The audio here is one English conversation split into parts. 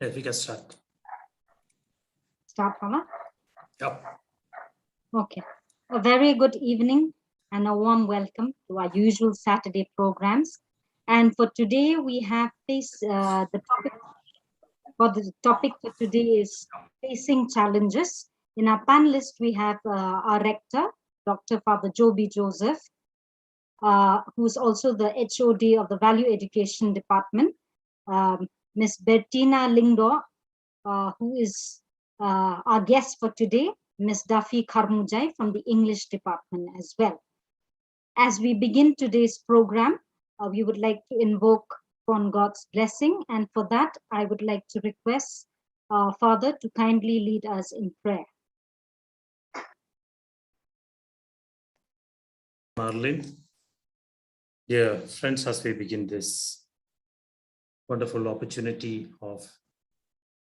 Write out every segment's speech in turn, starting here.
Yes, we can start. Start, Father? Yep. Okay. A very good evening and a warm welcome to our usual Saturday programs. And for today, we have the topic for today is facing challenges. In our panelist, we have our rector, Dr. Father Joby Joseph, who's also the HOD of the Value Education Department, Miss Bettina Lingdo, who is our guest for today, Miss Duffy Karmujai from the English department as well. As we begin today's program, we would like to invoke upon God's blessing, and for that, I would like to request our Father to kindly lead us in prayer. Marlene. Dear friends, as we begin this wonderful opportunity of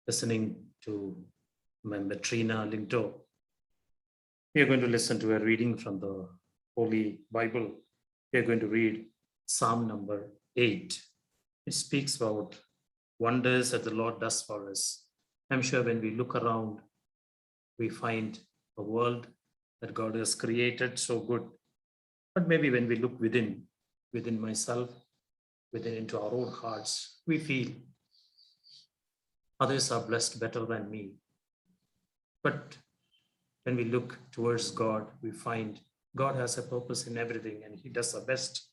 listening to Bettina Lingdo, we are going to listen to a reading from the Holy Bible. We are going to read Psalm number 8. It speaks about wonders that the Lord does for us. I'm sure when we look around, we find a world that God has created so good. But maybe when we look within myself, within into our own hearts, we feel others are blessed better than me. But when we look towards God, we find God has a purpose in everything and He does the best.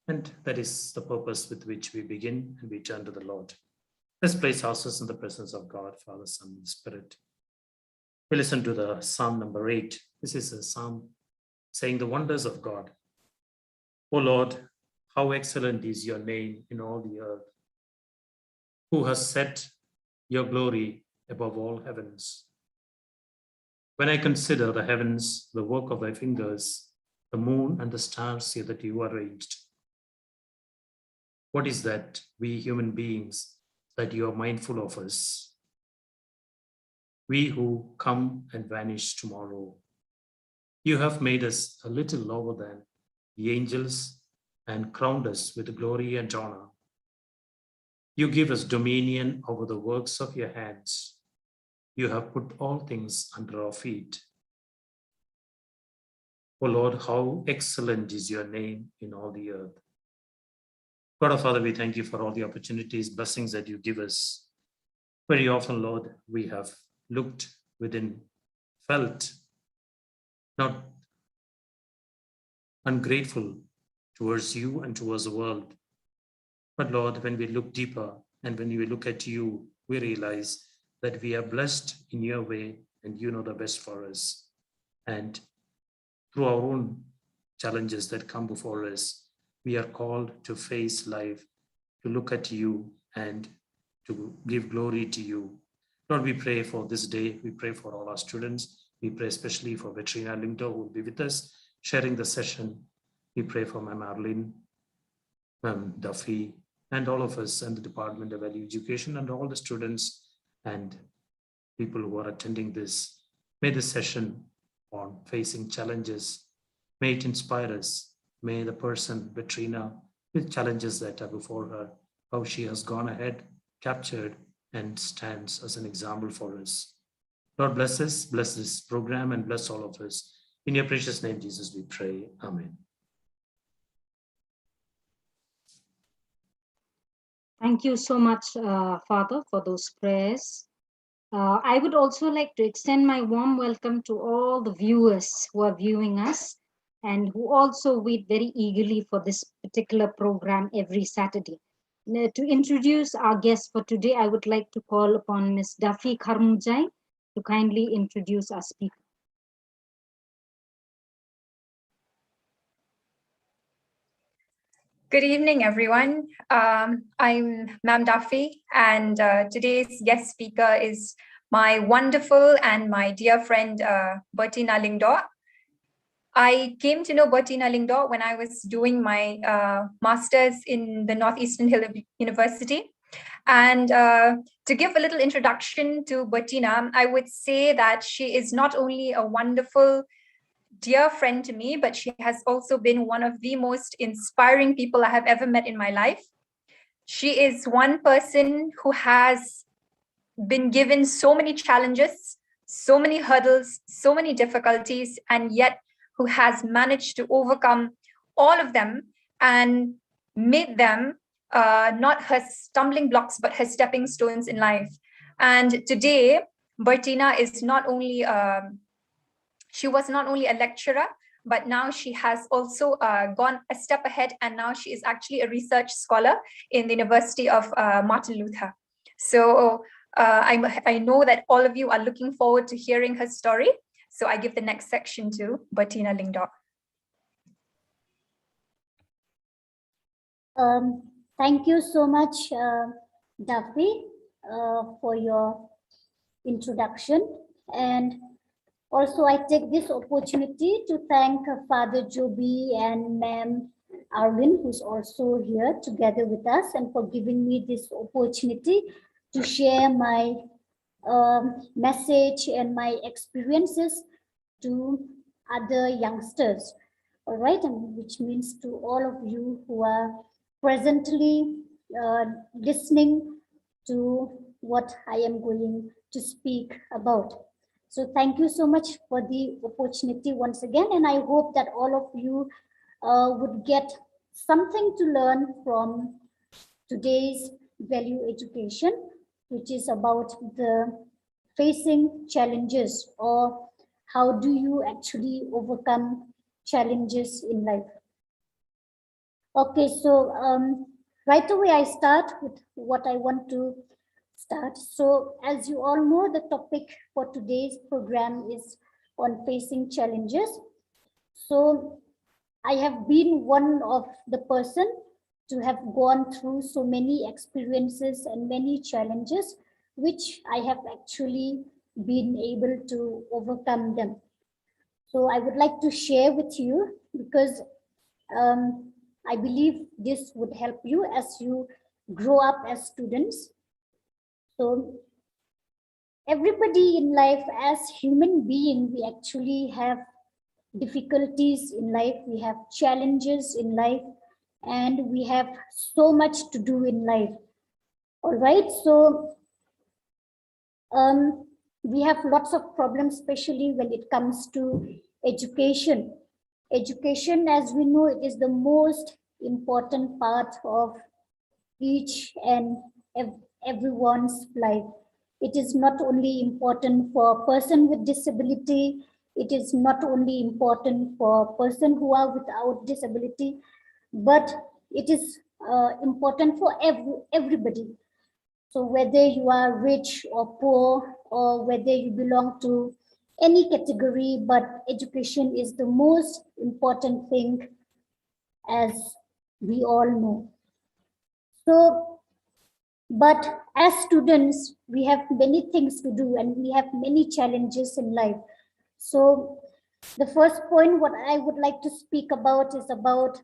And that is the purpose with which we begin and we turn to the Lord. Let's place ourselves in the presence of God, Father, Son, and Spirit. We listen to the Psalm number 8. This is a psalm saying the wonders of God. O Lord, how excellent is your name in all the earth, who has set your glory above all heavens. When I consider the heavens, the work of thy fingers, the moon and the stars say that you arranged. What is that, we human beings, that you are mindful of us? We who come and vanish tomorrow. You have made us a little lower than the angels and crowned us with glory and honor. You give us dominion over the works of your hands. You have put all things under our feet. O Lord, how excellent is your name in all the earth. God our Father, we thank you for all the opportunities, blessings that you give us. Very often, Lord, we have looked within, felt not ungrateful towards you and towards the world. But Lord, when we look deeper and when we look at you, we realize that we are blessed in your way and you know the best for us. And through our own challenges that come before us, we are called to face life, to look at you and to give glory to you. Lord, we pray for this day. We pray for all our students. We pray especially for Bettina Lingdo, who will be with us, sharing the session. We pray for Ma'am Arlene, Ma'am Duffy, and all of us and the Department of Value Education and all the students and people who are attending this. May this session on facing challenges, may it inspire us. May the person, Bettina, with challenges that are before her, how she has gone ahead, captured, and stands as an example for us. Lord, bless us, bless this program, and bless all of us. In your precious name, Jesus, we pray. Amen. Thank you so much, Father, for those prayers. I would also like to extend my warm welcome to all the viewers who are viewing us and who also wait very eagerly for this particular program every Saturday. Now, to introduce our guest for today, I would like to call upon Ms. Duffy Karmujai to kindly introduce our speaker. Good evening, everyone. I'm Ma'am Duffy, and today's guest speaker is my wonderful and my dear friend, Bettina Lingdo. I came to know Bettina Lingdo when I was doing my master's in the Northeastern Hill University. And to give a little introduction to Bettina, I would say that she is not only a wonderful dear friend to me, but she has also been one of the most inspiring people I have ever met in my life. She is one person who has been given so many challenges, so many hurdles, so many difficulties, and yet who has managed to overcome all of them and made them not her stumbling blocks, but her stepping stones in life. And today, Bertina is not only, she was not only a lecturer, but now she has also gone a step ahead, and now she is actually a research scholar in the University of Martin Luther. So I know that all of you are looking forward to hearing her story. So I give the next section to Bertina Lingdor. Thank you so much, Duffy, for your introduction. And also, I take this opportunity to thank Father Joby and Ma'am Arvin, who's also here together with us, and for giving me this opportunity to share my message and my experiences to other youngsters. All right, and which means to all of you who are presently listening to what I am going to speak about. So thank you so much for the opportunity once again, and I hope that all of you would get something to learn from today's value education, which is about the facing challenges, or how do you actually overcome challenges in life. Okay, so right away I start with what I want to start. So as you all know, the topic for today's program is on facing challenges. So I have been one of the person to have gone through so many experiences and many challenges, which I have actually been able to overcome them. So I would like to share with you, because I believe this would help you as you grow up as students. So everybody in life, as human being, we actually have difficulties in life, we have challenges in life, and we have so much to do in life. All right, so we have lots of problems, especially when it comes to education. Education, as we know, it is the most important part of each and everyone's life. It is not only important for a person with disability, it is not only important for a person who are without disability, but it is important for everybody. So whether you are rich or poor, or whether you belong to any category, but education is the most important thing, as we all know. So, but as students, we have many things to do, and we have many challenges in life. So the first point what I would like to speak about is about,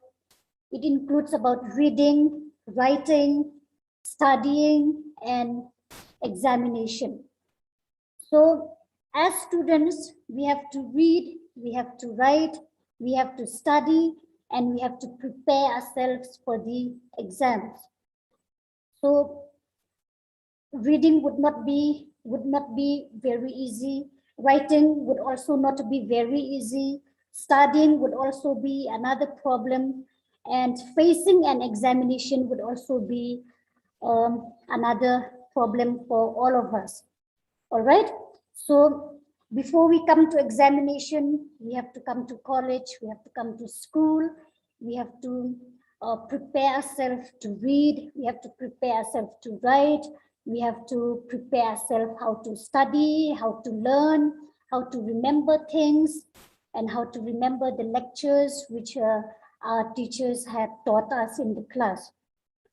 it includes about reading, writing, studying, and examination. So as students, we have to read, we have to write, we have to study, and we have to prepare ourselves for the exams. So reading would not be very easy. Writing would also not be very easy. Studying would also be another problem, and facing an examination would also be another problem for all of us. All right. So before we come to examination, we have to come to college, we have to come to school, we have to prepare ourselves to read, we have to prepare ourselves to write, we have to prepare ourselves how to study, how to learn, how to remember things, and how to remember the lectures which our teachers had taught us in the class.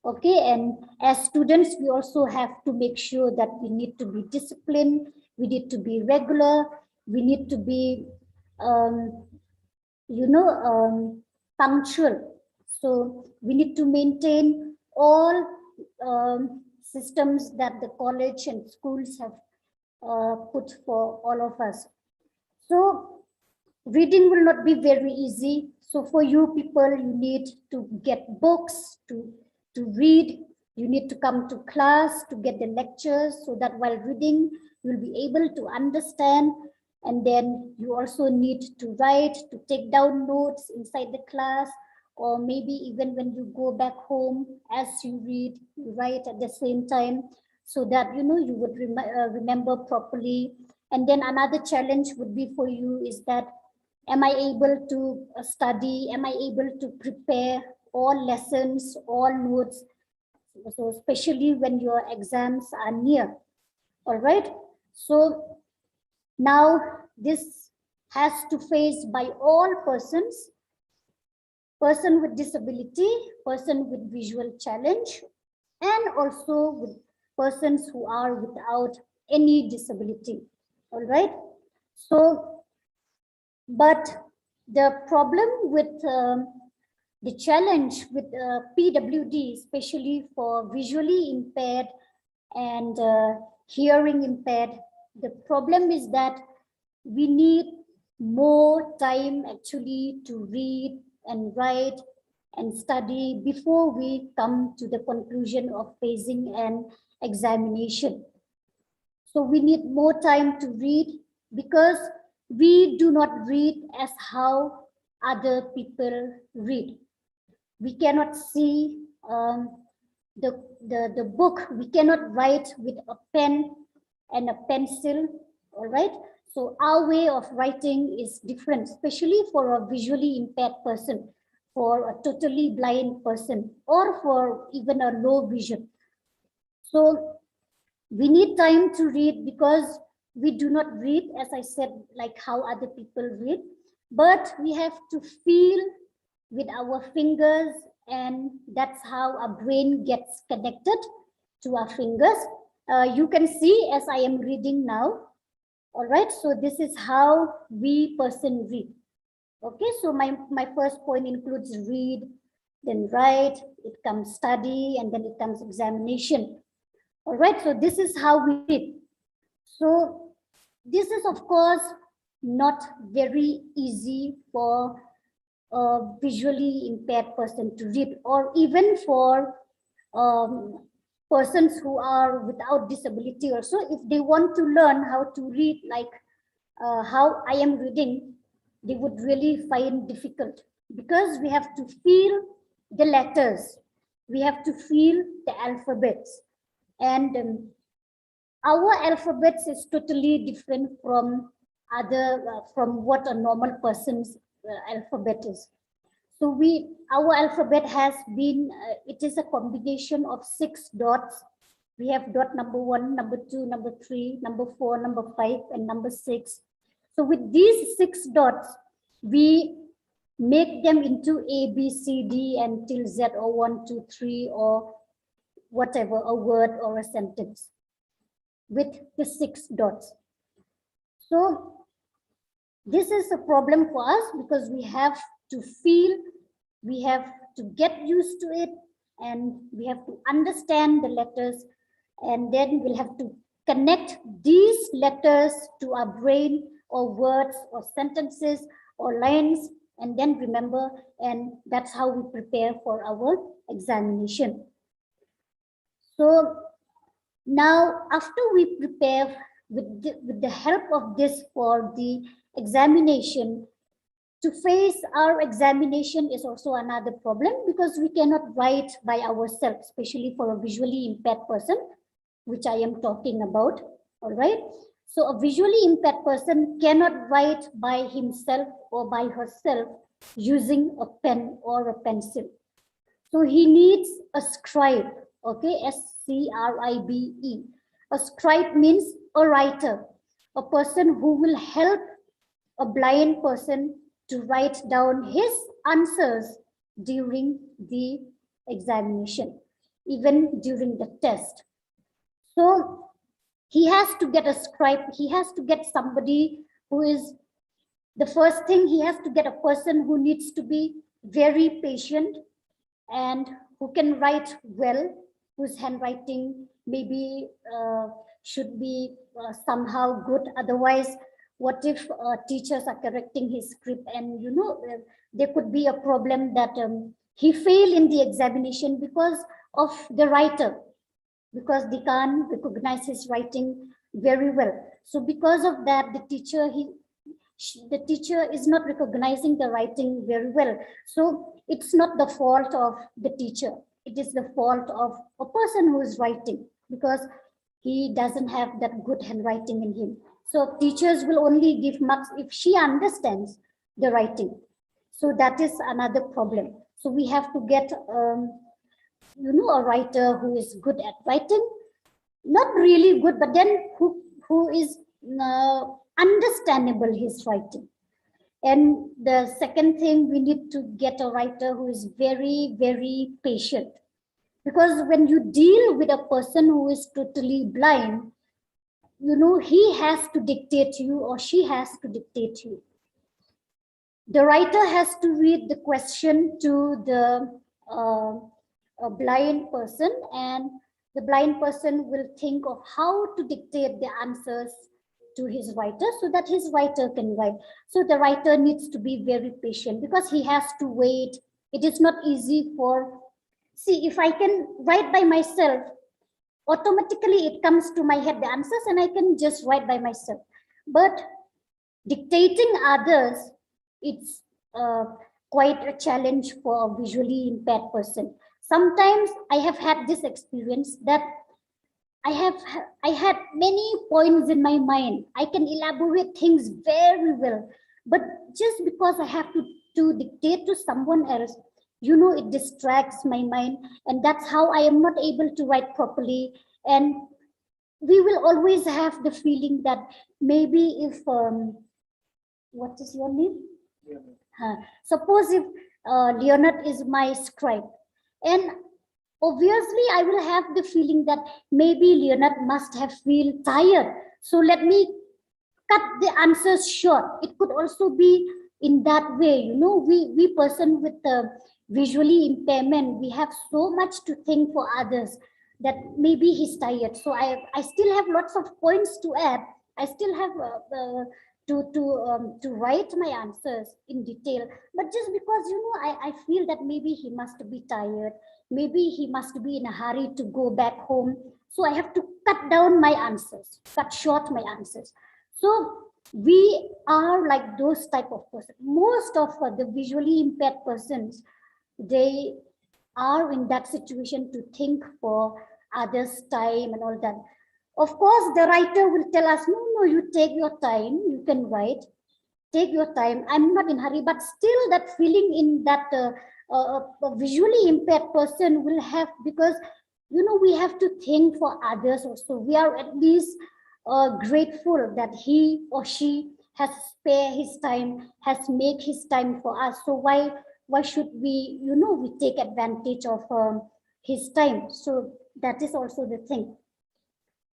Okay, and as students, we also have to make sure that we need to be disciplined, we need to be regular, we need to be, punctual. So we need to maintain all systems that the college and schools have put for all of us. So reading will not be very easy. So for you people, you need to get books to read. You need to come to class to get the lectures so that while reading, you'll be able to understand. And then you also need to write, to take down notes inside the class, or maybe even when you go back home, as you read, you write at the same time, so that you would remember properly. And then another challenge would be for you is that, am I able to study? Am I able to prepare all lessons, all notes? So especially when your exams are near. All right. So now this has to face by all persons, person with disability, person with visual challenge, and also with persons who are without any disability. All right. So, but the problem with the challenge with PWD, especially for visually impaired and hearing impaired, the problem is that we need more time actually to read and write and study before we come to the conclusion of facing an examination. So we need more time to read because we do not read as how other people read. We cannot see the book. We cannot write with a pen and a pencil, all right? So our way of writing is different, especially for a visually impaired person, for a totally blind person, or for even a low vision. So we need time to read because we do not read, as I said, like how other people read, but we have to feel with our fingers, and that's how our brain gets connected to our fingers. You can see as I am reading now. All right, so this is how we person read. Okay, so my first point includes read, then write, it comes study, and then it comes examination. All right, so this is how we read. So this is of course not very easy for a visually impaired person to read, or even for persons who are without disability also, if they want to learn how to read like how I am reading, they would really find difficult because we have to feel the letters, we have to feel the alphabets, and our alphabets is totally different from other from what a normal person's alphabet is. So our alphabet has been, it is a combination of 6 dots. We have dot number 1, number 2, number 3, number 4, number 5, and number 6. So with these 6 dots, we make them into A, B, C, D, and till Z, or 1, 2, 3, or whatever, a word or a sentence with the 6 dots. So this is a problem for us because we have to feel, we have to get used to it, and we have to understand the letters, and then we'll have to connect these letters to our brain, or words, or sentences, or lines, and then remember, and that's how we prepare for our examination. So now after we prepare with the help of this for the examination, to face our examination is also another problem because we cannot write by ourselves, especially for a visually impaired person, which I am talking about. All right. So a visually impaired person cannot write by himself or by herself using a pen or a pencil. So he needs a scribe. Okay, SCRIBE. A scribe means a writer, a person who will help a blind person to write down his answers during the examination, even during the test. So he has to get a scribe, he has to get somebody who is, the first thing, he has to get a person who needs to be very patient and who can write well, whose handwriting maybe should be somehow good. Otherwise, what if teachers are correcting his script and there could be a problem that he failed in the examination because of the writer, because they can't recognize his writing very well. So because of that, the teacher is not recognizing the writing very well. So it's not the fault of the teacher. It is the fault of a person who is writing, because he doesn't have that good handwriting in him. So teachers will only give marks if she understands the writing. So that is another problem. So we have to get, a writer who is good at writing, not really good, but then who is understandable his writing. And the second thing, we need to get a writer who is very, very patient. Because when you deal with a person who is totally blind, he has to dictate to you, or she has to dictate to you. The writer has to read the question to the a blind person, and the blind person will think of how to dictate the answers to his writer so that his writer can write. So the writer needs to be very patient, because he has to wait. It is not easy see, if I can write by myself, automatically it comes to my head, the answers, and I can just write by myself. But dictating others, it's quite a challenge for a visually impaired person. Sometimes I have had this experience that I had many points in my mind. I can elaborate things very well, but just because I have to dictate to someone else, it distracts my mind, and that's how I am not able to write properly. And we will always have the feeling that maybe if what is your name? Suppose if Leonard is my scribe, and obviously I will have the feeling that maybe Leonard must have feel tired, so let me cut the answers short. It could also be in that way. We person with visually impairment, we have so much to think for others that maybe he's tired, so I still have lots of points to add. I still have to write my answers in detail, but just because I feel that maybe he must be tired, maybe he must be in a hurry to go back home, so I have to cut down my answers, cut short my answers. So we are like those type of person. Most of the visually impaired persons, they are in that situation to think for others' time and all that. Of course, the writer will tell us, no, you take your time, you can write, take your time, I'm not in hurry. But still that feeling in that a visually impaired person will have, because we have to think for others also. We are at least grateful that he or she has spared his time, has made his time for us. So why should we we take advantage of his time? So that is also the thing.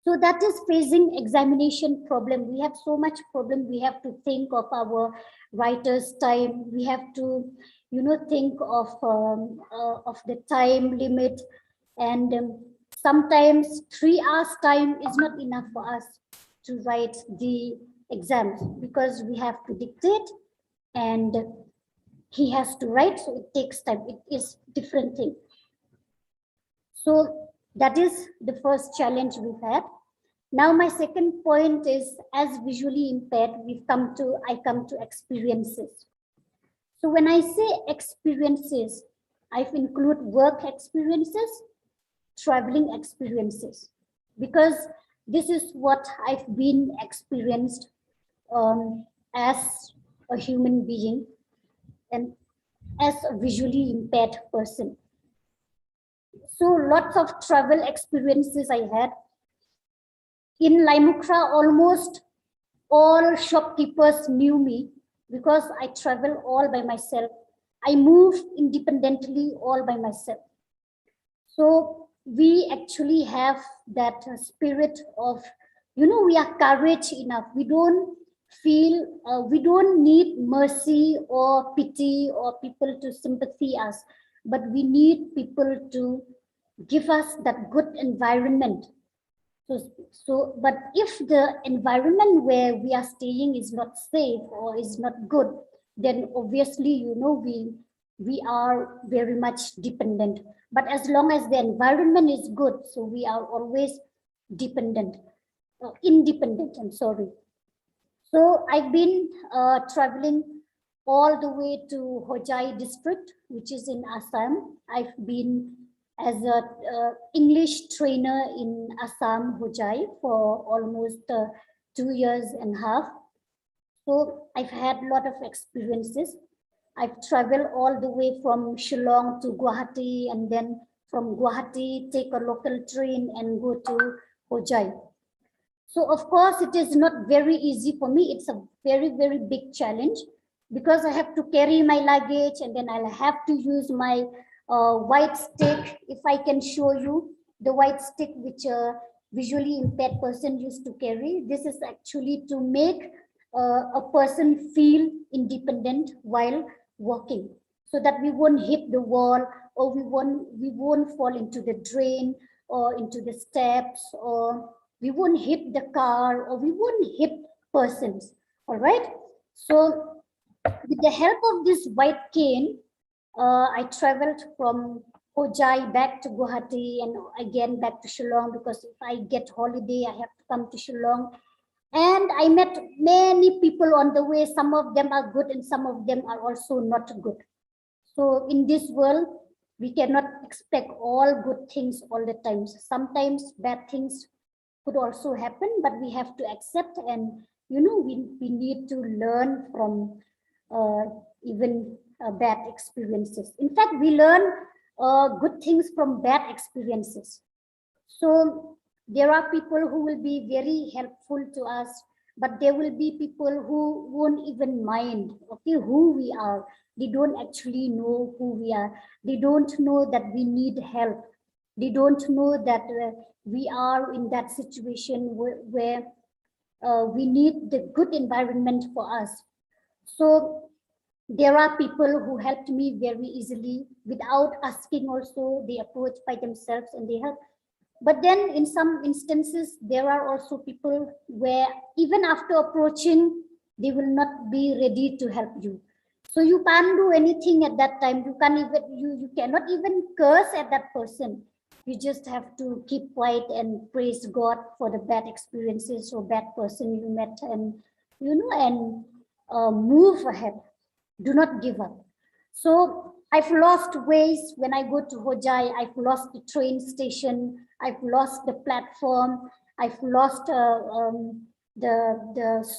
So that is facing examination problem. We have so much problem. We have to think of our writer's time. We have to, think of the time limit. And sometimes 3 hours time is not enough for us to write the exams, because we have to dictate and he has to write. So it takes time. It is different thing. So that is the first challenge we've had. Now my second point is, as visually impaired, I come to experiences. So when I say experiences, I include work experiences, traveling experiences, because this is what I've been experienced as a human being and as a visually impaired person. So lots of travel experiences I had. In Laimukra, almost all shopkeepers knew me because I travel all by myself. I move independently all by myself. So we actually have that spirit of, we are courage enough. We don't feel, we don't need mercy or pity or people to sympathy us, but we need people to give us that good environment. But if the environment where we are staying is not safe or is not good, then obviously, we we are very much dependent. But as long as the environment is good, so we are always independent, I'm sorry. So I've been traveling all the way to Hojai district, which is in Assam. I've been as a English trainer in Assam, Hojai, for almost 2.5 years. So I've had a lot of experiences. I've traveled all the way from Shillong to Guwahati, and then from Guwahati, take a local train and go to Hojai. So of course, it is not very easy for me. It's a very, very big challenge because I have to carry my luggage, and then I'll have to use my white stick. If I can show you the white stick, which a visually impaired person used to carry. This is actually to make a person feel independent while walking, so that we won't hit the wall, or we won't fall into the drain or into the steps, or we won't hit the car, or we won't hit persons. All right. So with the help of this white cane, I traveled from Hojai back to Guwahati and again back to Shillong, because if I get holiday, I have to come to Shillong. And I met many people on the way. Some of them are good and some of them are also not good. So in this world, we cannot expect all good things all the time. Sometimes bad things could also happen, but we have to accept, and we need to learn from even bad experiences. In fact, we learn good things from bad experiences. So there are people who will be very helpful to us, but there will be people who won't even mind, okay, who we are. They don't actually know who we are. They don't know that we need help. They don't know that we are in that situation where we need the good environment for us. So there are people who helped me very easily without asking also. They approach by themselves and they help. But then in some instances, there are also people where even after approaching, they will not be ready to help you. So you can't do anything at that time. You can't even, you cannot even curse at that person. You just have to keep quiet and praise God for the bad experiences or bad person you met, and move ahead. Do not give up. So I've lost ways when I go to Hojai. I've lost the train station. I've lost the platform. I've lost the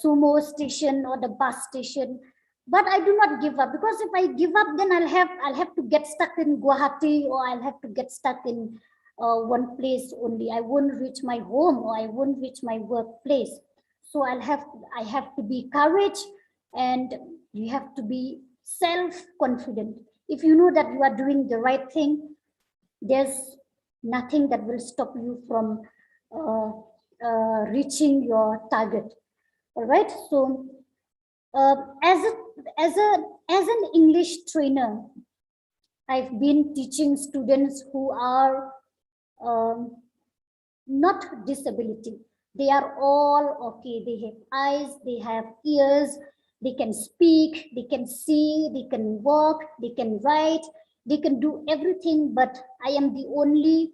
sumo station or the bus station. But I do not give up, because if I give up, then I'll have to get stuck in Guwahati, or I'll have to get stuck in one place only. I won't reach my home, or I won't reach my workplace. So I have to be courage, and you have to be self-confident. If you know that you are doing the right thing, there's nothing that will stop you from reaching your target. All right. So as an English trainer, I've been teaching students who are not disability. They are all okay. They have eyes, they have ears, they can speak, they can see, they can walk, they can write, they can do everything. But I am the only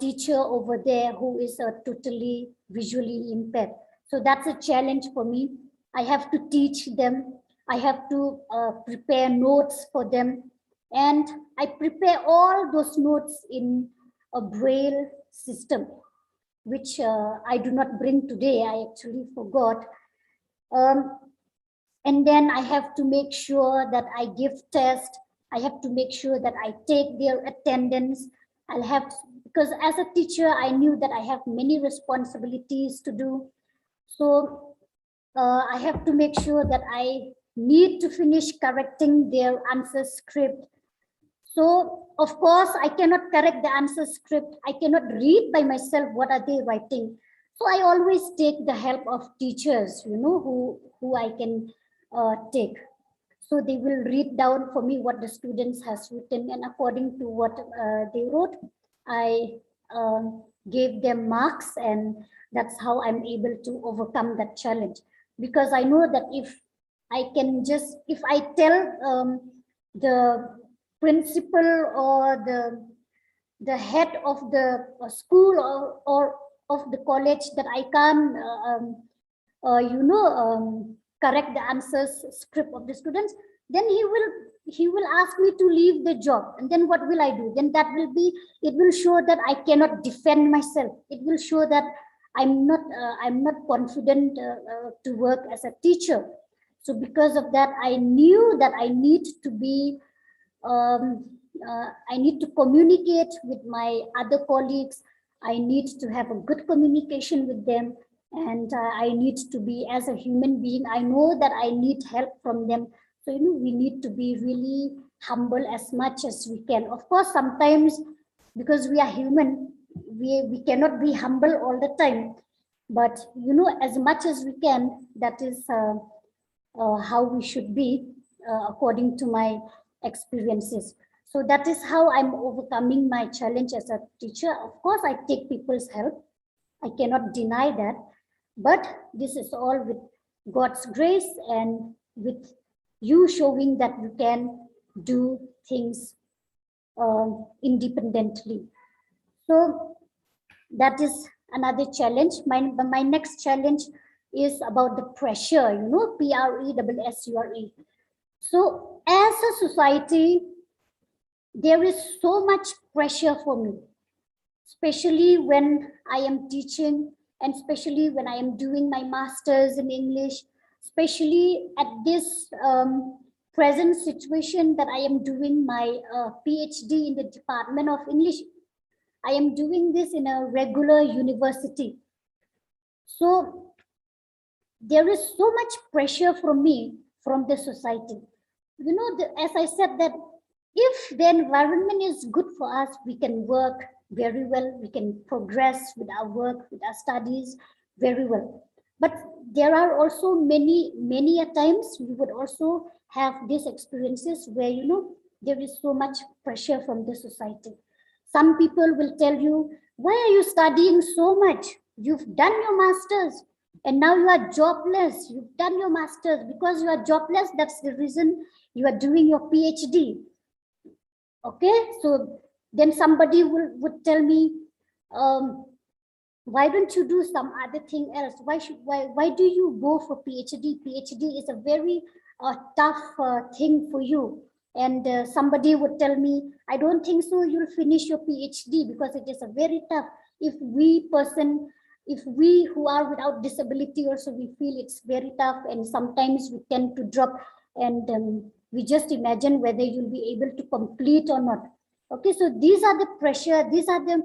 teacher over there who is totally visually impaired. So that's a challenge for me. I have to teach them. I have to prepare notes for them. And I prepare all those notes in a Braille system, which I do not bring today. I actually forgot. And then I have to make sure that I give tests. I have to make sure that I take their attendance. Because as a teacher, I knew that I have many responsibilities to do. So I have to make sure that I need to finish correcting their answer script. So of course, I cannot correct the answer script. I cannot read by myself what are they writing. So I always take the help of teachers, who I can take. So they will read down for me what the students has written, and according to what they wrote, I gave them marks, and that's how I'm able to overcome that challenge. Because I know that if I tell the principal or the head of the school or of the college that I can't correct the answers script of the students, then he will ask me to leave the job. And then what will I do? Then it will show that I cannot defend myself. It will show that I'm not confident to work as a teacher. So because of that, I knew that I need to be I need to communicate with my other colleagues. I need to have a good communication with them, and I need to be, as a human being, I know that I need help from them. So we need to be really humble as much as we can. Of course, sometimes because we are human, we cannot be humble all the time. But as much as we can, that is how we should be, according to my experiences. So that is how I'm overcoming my challenge as a teacher. Of course, I take people's help. I cannot deny that. But this is all with God's grace and with you showing that you can do things independently. So that is another challenge. My next challenge is about the pressure, P-R-E-S-S-U-R-E. So as a society, there is so much pressure for me, especially when I am teaching and especially when I am doing my master's in English, especially at this present situation that I am doing my PhD in the Department of English. I am doing this in a regular university. So there is so much pressure from me, from the society. As I said, that if the environment is good for us, we can work very well, we can progress with our work, with our studies very well. But there are also many a times we would also have these experiences where, there is so much pressure from the society. Some people will tell you, why are you studying so much? You've done your master's and now you are jobless. You've done your master's because you are jobless. That's the reason you are doing your PhD. Okay, so then somebody would tell me, why don't you do some other thing else? Why do you go for PhD? PhD is a very tough thing for you. And somebody would tell me, I don't think so you'll finish your PhD because it is a very tough. If we who are without disability also, we feel it's very tough, and sometimes we tend to drop, and we just imagine whether you'll be able to complete or not. Okay, so these are the pressure, these are the,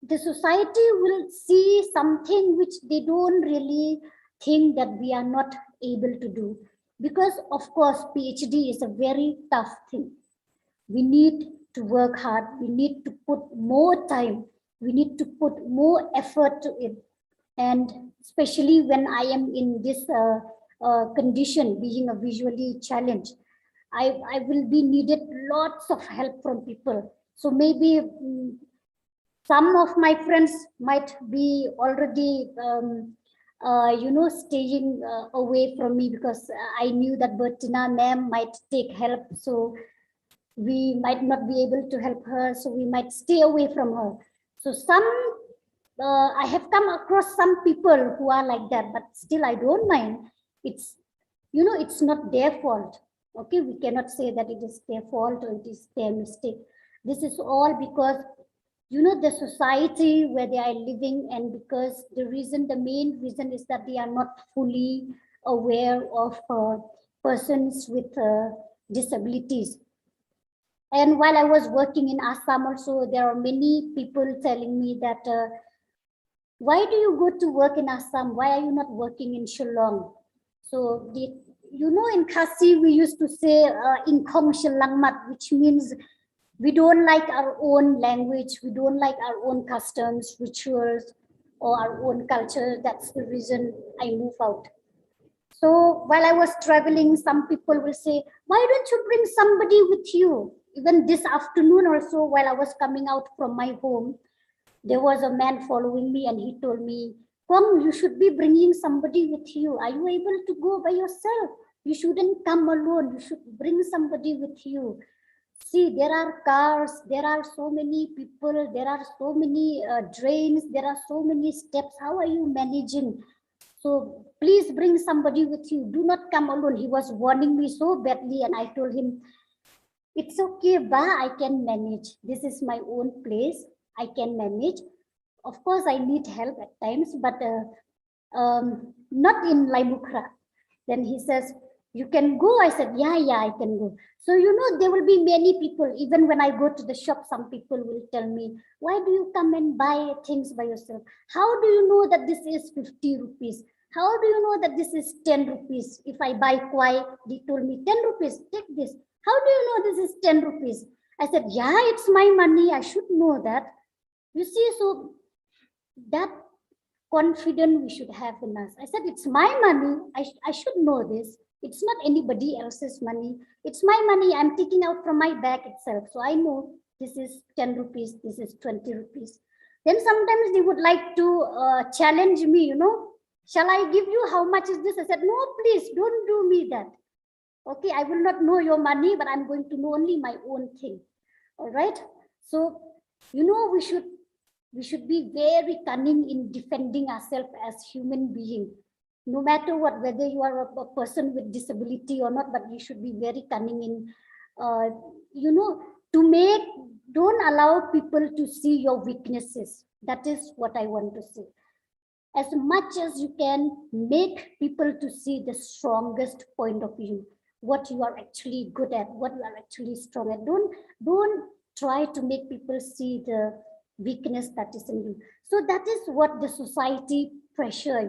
the society will see something which they don't really think that we are not able to do. Because of course, PhD is a very tough thing. We need to work hard, we need to put more time, we need to put more effort to it. And especially when I am in this condition, being a visually challenged, I will be needed lots of help from people. So maybe some of my friends might be already staying away from me because I knew that Bertina ma'am might take help, so we might not be able to help her, so we might stay away from her. So I have come across some people who are like that, but still I don't mind. It's not their fault. Okay, we cannot say that it is their fault or it is their mistake. This is all because the society where they are living, and because the main reason is that they are not fully aware of persons with disabilities. And while I was working in Assam also, there are many people telling me that, why do you go to work in Assam? Why are you not working in Shillong? So, in Khasi, we used to say, Inkong Shillong Mat, which means we don't like our own language, we don't like our own customs, rituals, or our own culture. That's the reason I move out. So while I was traveling, some people will say, why don't you bring somebody with you? Even this afternoon or so, while I was coming out from my home, there was a man following me and he told me, Kwang, you should be bringing somebody with you. Are you able to go by yourself? You shouldn't come alone. You should bring somebody with you. See, there are cars, there are so many people, there are so many drains, there are so many steps. How are you managing? So please bring somebody with you. Do not come alone. He was warning me so badly, and I told him, it's okay, Ba, I can manage. This is my own place. I can manage. Of course, I need help at times, but not in Laimukra. Then he says, you can go. I said, yeah, I can go. So, there will be many people. Even when I go to the shop, some people will tell me, why do you come and buy things by yourself? How do you know that this is 50 rupees? How do you know that this is 10 rupees? If I buy kwai, they told me 10 rupees, take this. How do you know this is 10 rupees? I said, yeah, it's my money. I should know that. You see, so that confidence we should have in us. I said, it's my money. I should know this. It's not anybody else's money. It's my money. I'm taking out from my bag itself. So I know this is 10 rupees. This is 20 rupees. Then sometimes they would like to challenge me, shall I give you? How much is this? I said, no, please don't do me that. Okay, I will not know your money, but I'm going to know only my own thing. All right. So, we should be very cunning in defending ourselves as human beings. No matter what, whether you are a person with disability or not, but you should be very cunning in, don't allow people to see your weaknesses. That is what I want to say. As much as you can, make people to see the strongest point of view, what you are actually good at, what you are actually strong at. Don't try to make people see the weakness that is in you. So that is what the society pressure,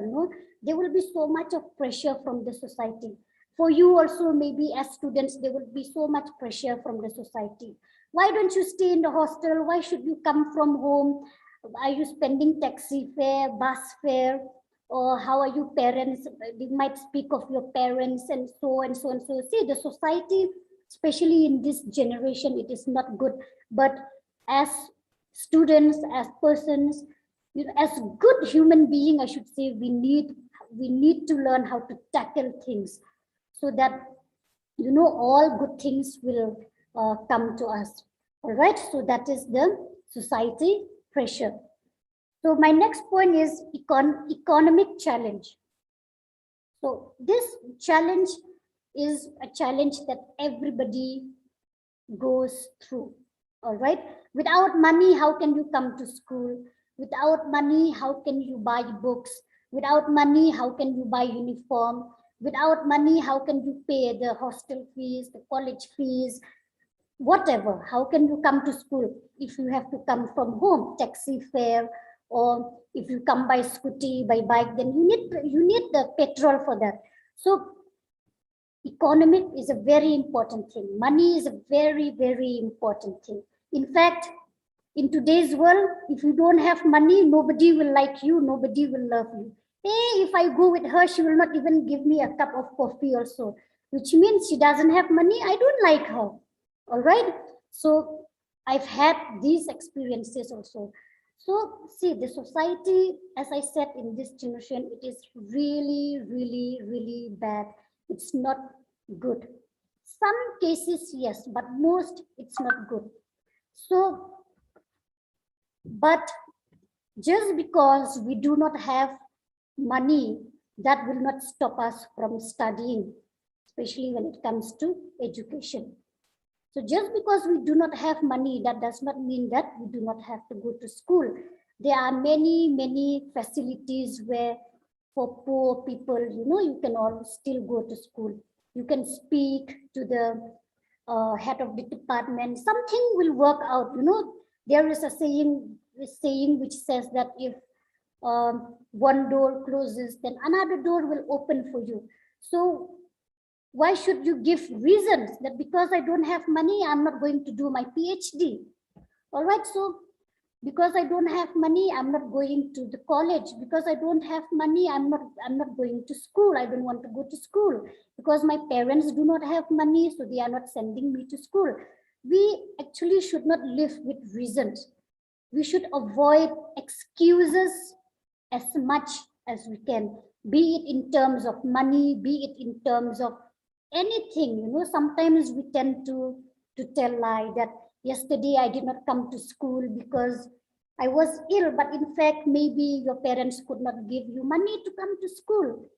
there will be so much of pressure from the society. For you also, maybe as students, there will be so much pressure from the society. Why don't you stay in the hostel? Why should you come from home? Are you spending taxi fare, bus fare? Or how are you parents? They might speak of your parents and so and so and so. See, the society, especially in this generation, it is not good. But as students, as persons, as good human being, I should say, we need to learn how to tackle things so that, all good things will come to us. All right. So that is the society pressure. So my next point is economic challenge. So this challenge is a challenge that everybody goes through. All right. Without money, how can you come to school? Without money, how can you buy books? Without money, how can you buy uniform? Without money, how can you pay the hostel fees, the college fees, whatever? How can you come to school if you have to come from home, taxi fare, or if you come by scooty, by bike, then you need the petrol for that. So economic is a very important thing. Money is a very, very important thing. In fact, in today's world, if you don't have money, nobody will like you, nobody will love you. Hey, if I go with her, she will not even give me a cup of coffee also, which means she doesn't have money. I don't like her. All right. So I've had these experiences also. So see, the society, as I said, in this generation, it is really, really, really bad. It's not good. Some cases, yes, but most it's not good. So, but just because we do not have money, that will not stop us from studying, especially when it comes to education. So just because we do not have money, that does not mean that we do not have to go to school. There are many, many facilities where for poor people, you can all still go to school. You can speak to the head of the department. Something will work out. There is a saying which says that if one door closes, then another door will open for you. So why should you give reasons that because I don't have money, I'm not going to do my PhD? All right. So because I don't have money, I'm not going to the college. Because I don't have money, I'm not going to school. I don't want to go to school because my parents do not have money, so they are not sending me to school. We actually should not live with reasons. We should avoid excuses as much as we can, be it in terms of money, be it in terms of anything, you know, sometimes we tend to tell lie that yesterday I did not come to school because I was ill, but in fact, maybe your parents could not give you money to come to school,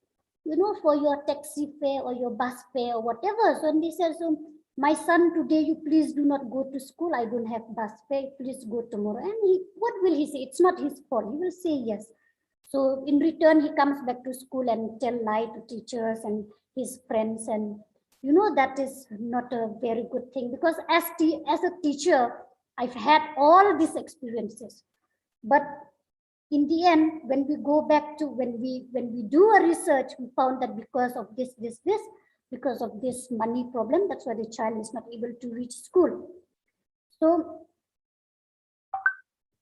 you know, for your taxi fare or your bus fare or whatever. So they said, so my son, today you please do not go to school. I don't have bus fare. Please go tomorrow. And what will he say? It's not his fault. He will say yes. So in return, he comes back to school and tell lie to teachers and his friends. And you know, that is not a very good thing, because as a teacher, I've had all these experiences. But in the end, when we go back to when we do a research, we found that because of this, because of this money problem, that's why the child is not able to reach school. So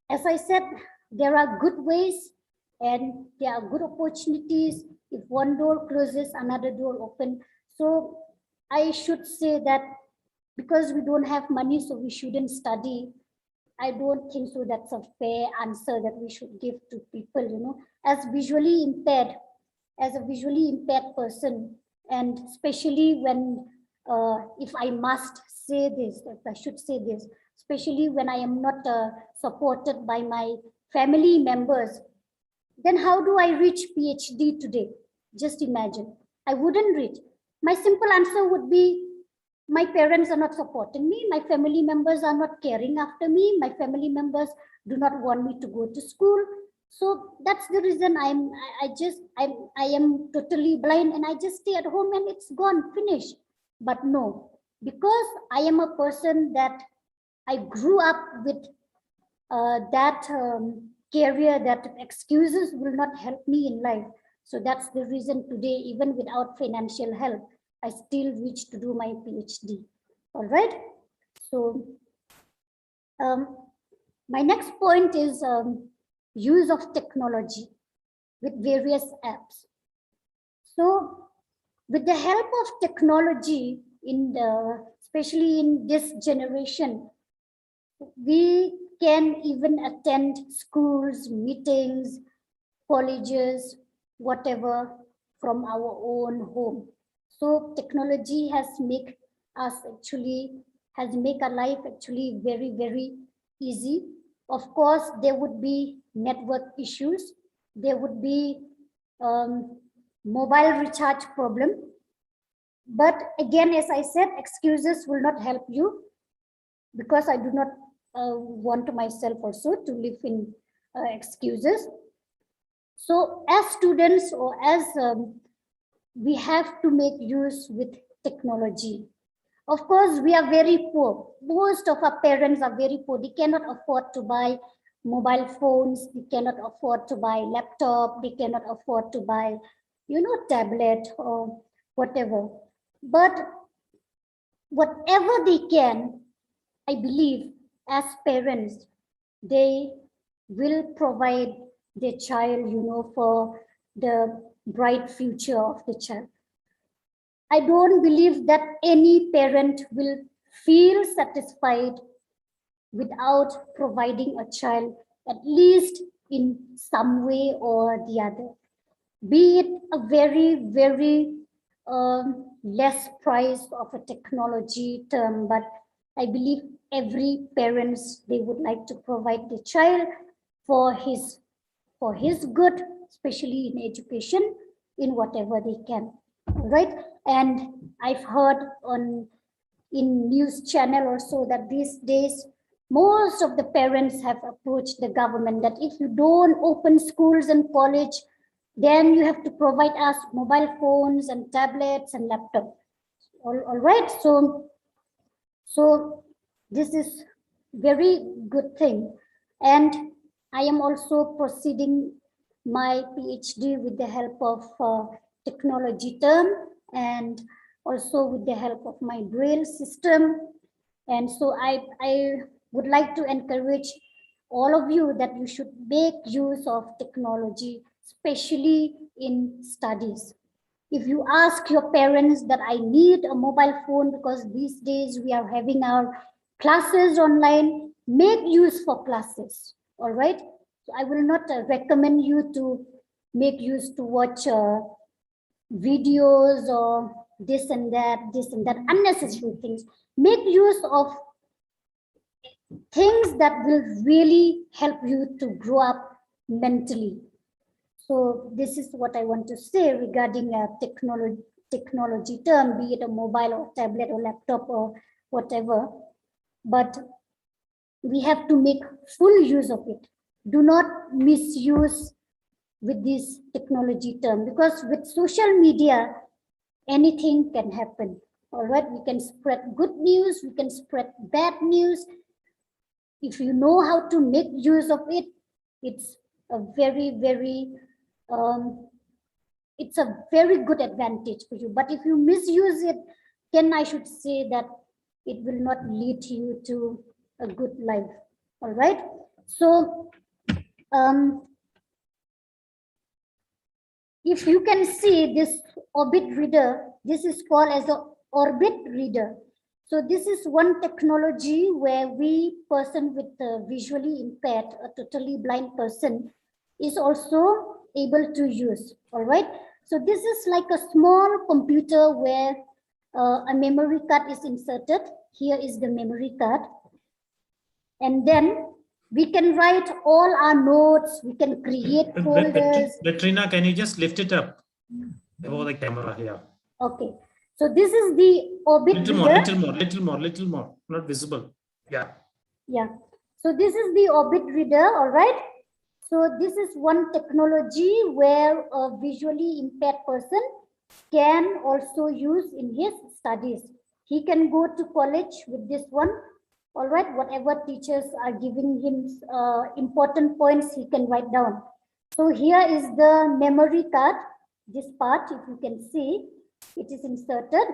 as I said, there are good ways and there are good opportunities. If one door closes, another door open. So I should say that because we don't have money, so we shouldn't study, I don't think so that's a fair answer that we should give to people, you know, as a visually impaired person, and especially when, if I must say this, if I should say this, especially when I am not supported by my family members, then how do I reach PhD today? Just imagine, I wouldn't reach. My simple answer would be, my parents are not supporting me, my family members are not caring after me, my family members do not want me to go to school. So that's the reason I am totally blind and I just stay at home and it's gone, finished. But no, because I am a person that I grew up with that career, that excuses will not help me in life. So that's the reason today, even without financial help, I still reach to do my PhD. All right. So my next point is use of technology with various apps. So with the help of technology, especially in this generation, we can even attend schools, meetings, colleges, whatever, from our own home. So technology has made our life actually very, very easy. Of course, there would be network issues. There would be mobile recharge problem. But again, as I said, excuses will not help you, because I do not want myself also to live in excuses. So as students, or as we have to make use with technology. Of course, we are very poor. Most of our parents are very poor. They cannot afford to buy mobile phones. They cannot afford to buy laptop. They cannot afford to buy, you know, tablet or whatever. But whatever they can, I believe, as parents, they will provide their child, you know, for the bright future of the child. I don't believe that any parent will feel satisfied without providing a child, at least in some way or the other. Be it a very, very less price of a technology term, but I believe every parents, they would like to provide the child for his good, especially in education, in whatever they can. Right? And I've heard in news channel also that these days most of the parents have approached the government that if you don't open schools and college, then you have to provide us mobile phones and tablets and laptops. All right. So this is very good thing. And I am also proceeding my PhD with the help of technology term, and also with the help of my Braille system. And so I would like to encourage all of you that you should make use of technology, especially in studies. If you ask your parents that I need a mobile phone because these days we are having our classes online, make use for classes. All right. So I will not recommend you to make use to watch videos or this and that, unnecessary things. Make use of things that will really help you to grow up mentally. So this is what I want to say regarding a technology term, be it a mobile or tablet or laptop or whatever. But we have to make full use of it. Do not misuse with this technology term, because with social media, anything can happen. All right, we can spread good news, we can spread bad news. If you know how to make use of it, it's a very, very it's a very good advantage for you. But if you misuse it, then I should say that it will not lead you to a good life. All right. So if you can see this orbit reader, this is called as an orbit reader. So this is one technology where we, person with visually impaired, a totally blind person, is also able to use. All right. So this is like a small computer where a memory card is inserted. Here is the memory card. And then we can write all our notes. We can create folders. Latrina, can you just lift it up above the camera here? Okay. So this is the orbit reader. Little more. Not visible. Yeah. Yeah. So this is the orbit reader. All right. So this is one technology where a visually impaired person can also use in his studies. He can go to college with this one. All right, whatever teachers are giving him important points, he can write down. So here is the memory card. This part, if you can see, it is inserted.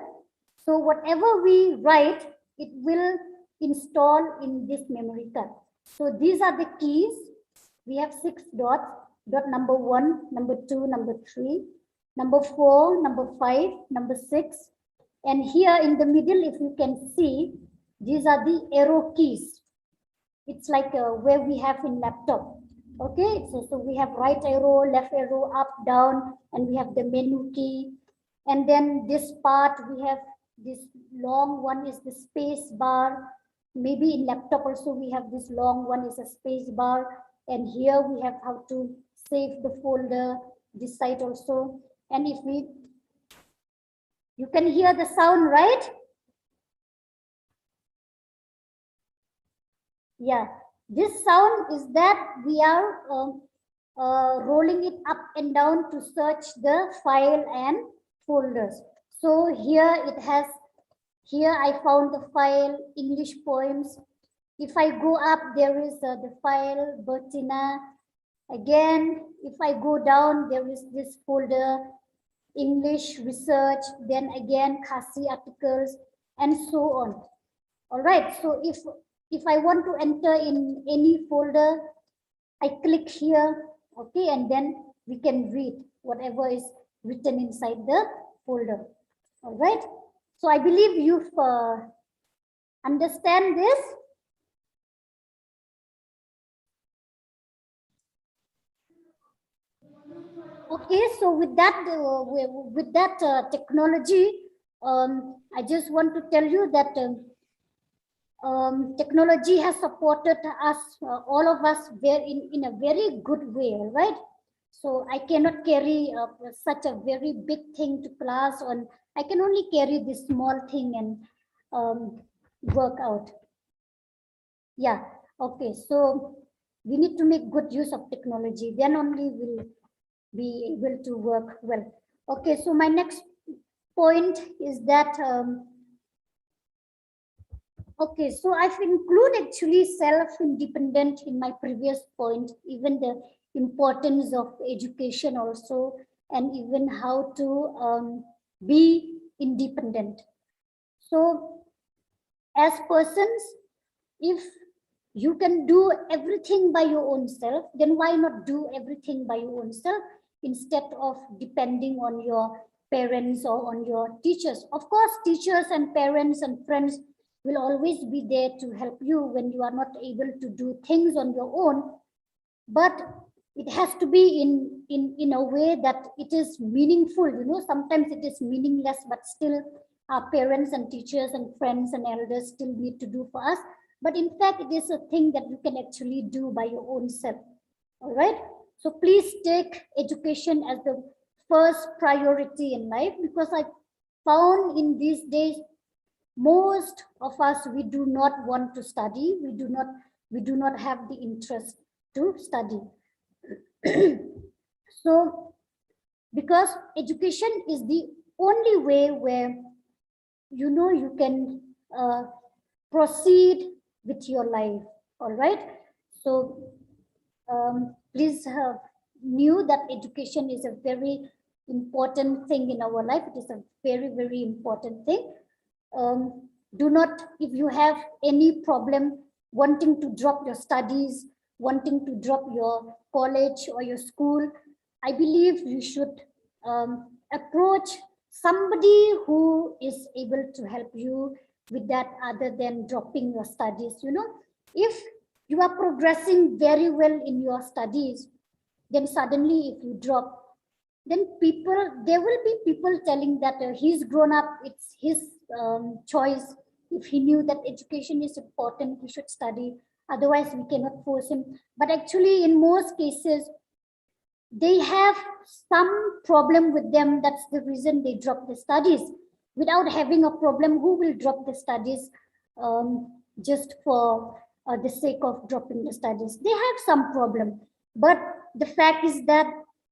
So whatever we write, it will install in this memory card. So these are the keys. We have 6 dots. Dot number 1, number 2, number 3, number 4, number 5, number 6. And here in the middle, if you can see, these are the arrow keys. It's like where we have in laptop. Okay, so we have right arrow, left arrow, up, down, and we have the menu key. And then this part, we have this long one is the space bar. Maybe in laptop also we have this long one is a space bar. And here we have how to save the folder, this side also. And if you can hear the sound, right? Yeah, this sound is that we are rolling it up and down to search the file and folders. So here it has, here I found the file English poems. If I go up, there is the file Bertina. Again, if I go down, there is this folder English research, then again Khasi articles, and so on. All right, so if I want to enter in any folder, I click here, okay, and then we can read whatever is written inside the folder. All right, so I believe you've understand this. Okay, so with that technology, I just want to tell you that technology has supported us, all of us, in a very good way, right? So I cannot carry such a very big thing to class, and I can only carry this small thing and work out. Yeah, okay, so we need to make good use of technology, then only we'll be able to work well. Okay, so my next point is that okay, so I've included actually self-independent in my previous point, even the importance of education also, and even how to be independent. So as persons, if you can do everything by your own self, then why not do everything by your own self instead of depending on your parents or on your teachers? Of course, teachers and parents and friends will always be there to help you when you are not able to do things on your own. But it has to be in a way that it is meaningful. You know, sometimes it is meaningless, but still our parents and teachers and friends and elders still need to do for us. But in fact, it is a thing that you can actually do by your own self. All right. So please take education as the first priority in life, because I found in these days, most of us, we do not want to study. We do not have the interest to study. So, because education is the only way where, you know, you can proceed with your life. All right. So please knew that education is a very important thing in our life. It is a very, very important thing. Do not, if you have any problem wanting to drop your studies, wanting to drop your college or your school, I believe you should approach somebody who is able to help you with that, other than dropping your studies. You know, if you are progressing very well in your studies, then suddenly if you drop, then there will be people telling that he's grown up, it's his choice. If he knew that education is important, he should study. Otherwise, we cannot force him. But actually, in most cases, they have some problem with them. That's the reason they drop the studies. Without having a problem, who will drop the studies just for the sake of dropping the studies? They have some problem. But the fact is that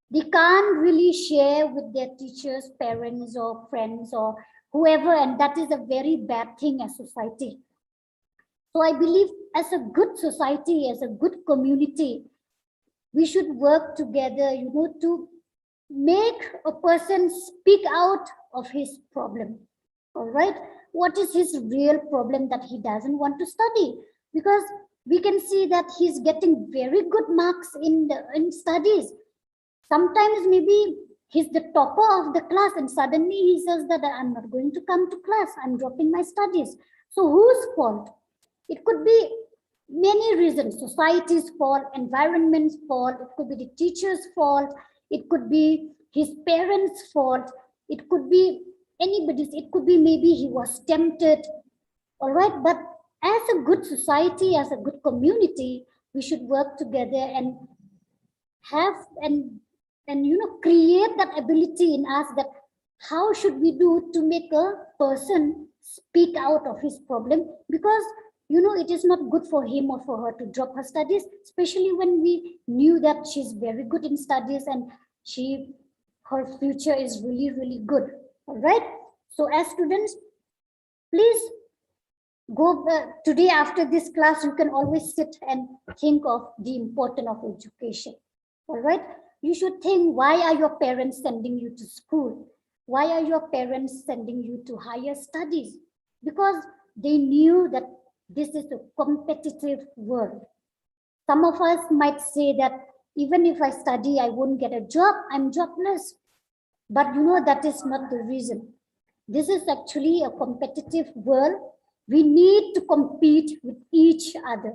they can't really share with their teachers, parents, or friends, or whoever, and that is a very bad thing as society. So I believe as a good society, as a good community, we should work together, you know, to make a person speak out of his problem. All right, what is his real problem that he doesn't want to study? Because we can see that he's getting very good marks in studies. Sometimes maybe he's the topper of the class, and suddenly he says that I'm not going to come to class, I'm dropping my studies. So whose fault? It could be many reasons: society's fault, environment's fault, it could be the teacher's fault, it could be his parents' fault, it could be anybody's, it could be maybe he was tempted. All right, but as a good society, as a good community, we should work together and have and you know, create that ability in us, that how should we do to make a person speak out of his problem. Because you know, it is not good for him or for her to drop her studies, especially when we knew that she's very good in studies and her future is really, really good. All right. So as students, please go today after this class, you can always sit and think of the importance of education. All right. You should think, why are your parents sending you to school? Why are your parents sending you to higher studies? Because they knew that this is a competitive world. Some of us might say that even if I study, I won't get a job, I'm jobless. But you know, that is not the reason. This is actually a competitive world. We need to compete with each other.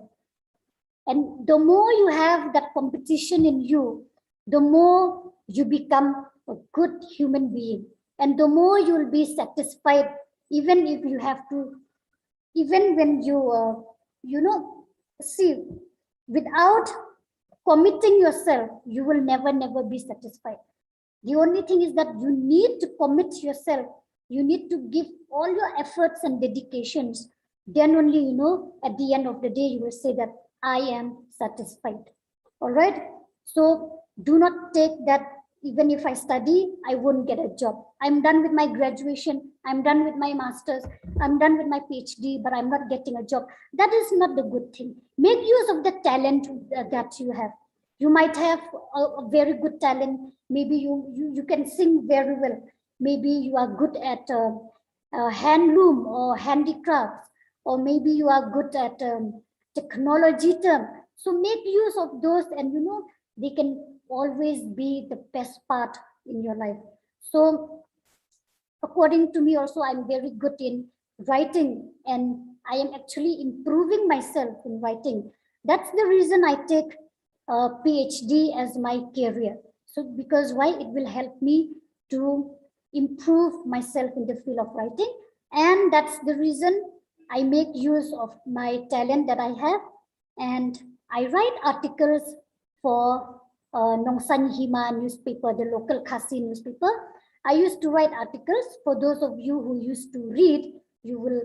And the more you have that competition in you, the more you become a good human being. And the more you will be satisfied, even if you have to, even when you, you know, see, without committing yourself, you will never be satisfied. The only thing is that you need to commit yourself. You need to give all your efforts and dedications. Then only, you know, at the end of the day, you will say that I am satisfied. All right. So do not take that, even if I study, I won't get a job. I'm done with my graduation. I'm done with my master's. I'm done with my PhD, but I'm not getting a job. That is not the good thing. Make use of the talent that you have. You might have a very good talent. Maybe you can sing very well. Maybe you are good at handloom or handicrafts, or maybe you are good at technology term. So make use of those, and you know, they can always be the best part in your life. So according to me also, I'm very good in writing, and I am actually improving myself in writing. That's the reason I take PhD as my career. So because why? It will help me to improve myself in the field of writing. And that's the reason I make use of my talent that I have. And I write articles for Nongsan Hima newspaper, the local Khasi newspaper. I used to write articles. For those of you who used to read, you will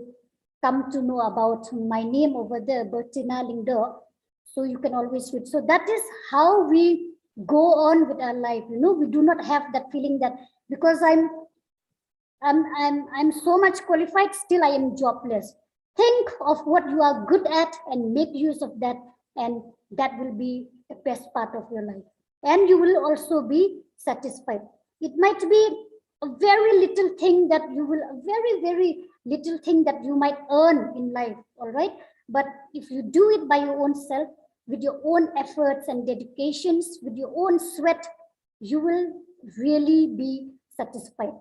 come to know about my name over there, Bertina Lingdo. So you can always read. So that is how we go on with our life. You know, we do not have that feeling that because I'm so much qualified, still I am jobless. Think of what you are good at and make use of that, and that will be the best part of your life. And you will also be satisfied. It might be a very little thing that you will, a very, very little thing that you might earn in life, all right? But if you do it by your own self, with your own efforts and dedications, with your own sweat, you will really be satisfied.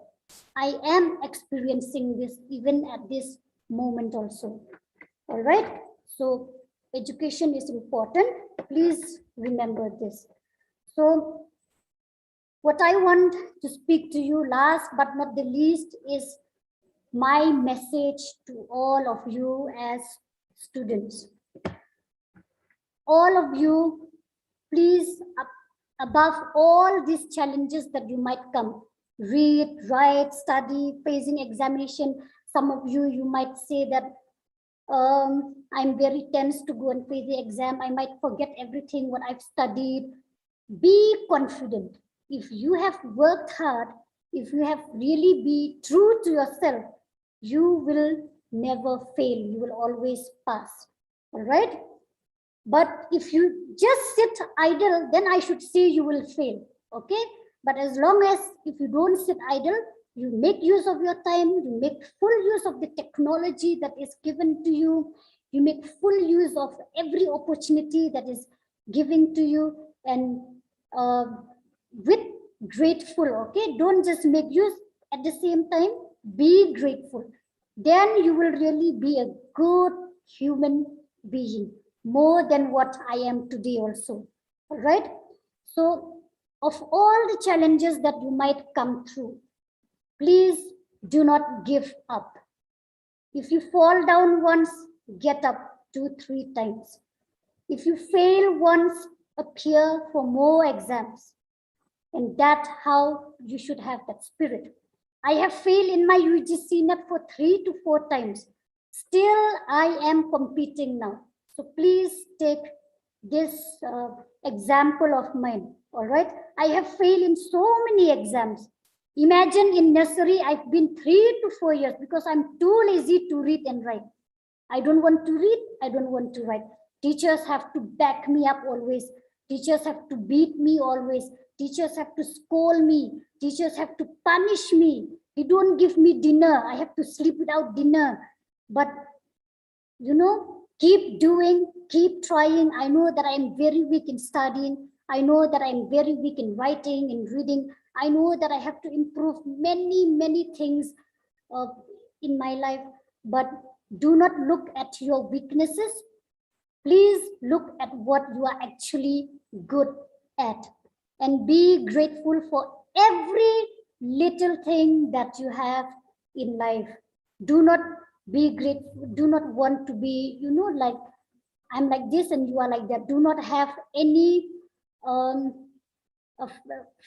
I am experiencing this even at this moment also. All right. So education is important. Please remember this. So what I want to speak to you last but not the least is my message to all of you as students. All of you, please, above all these challenges that you might come, read, write, study, facing examination. Some of you, you might say that I'm very tense to go and face the exam. I might forget everything what I've studied. Be confident. If you have worked hard, if you have really be true to yourself, you will never fail. You will always pass. All right? But if you just sit idle, then I should say you will fail. Okay? But as long as if you don't sit idle, you make use of your time, you make full use of the technology that is given to you, you make full use of every opportunity that is given to you, and with grateful, okay? Don't just make use, at the same time, be grateful. Then you will really be a good human being, more than what I am today also, all right? So of all the challenges that you might come through, please do not give up. If you fall down once, get up 2-3 times. If you fail once, appear for more exams. And that's how you should have that spirit. I have failed in my UGC net for 3 to 4 times. Still, I am competing now. So please take this example of mine, all right? I have failed in so many exams. Imagine in nursery, I've been 3 to 4 years because I'm too lazy to read and write. I don't want to read, I don't want to write. Teachers have to back me up always. Teachers have to beat me always. Teachers have to scold me. Teachers have to punish me. They don't give me dinner. I have to sleep without dinner. But, you know, keep doing, keep trying. I know that I'm very weak in studying. I know that I'm very weak in writing and reading. I know that I have to improve many, many things in my life. But do not look at your weaknesses. Please look at what you are actually good at. And be grateful for every little thing that you have in life. Do not be grateful, do not want to be, you know, like I'm like this and you are like that. Do not have any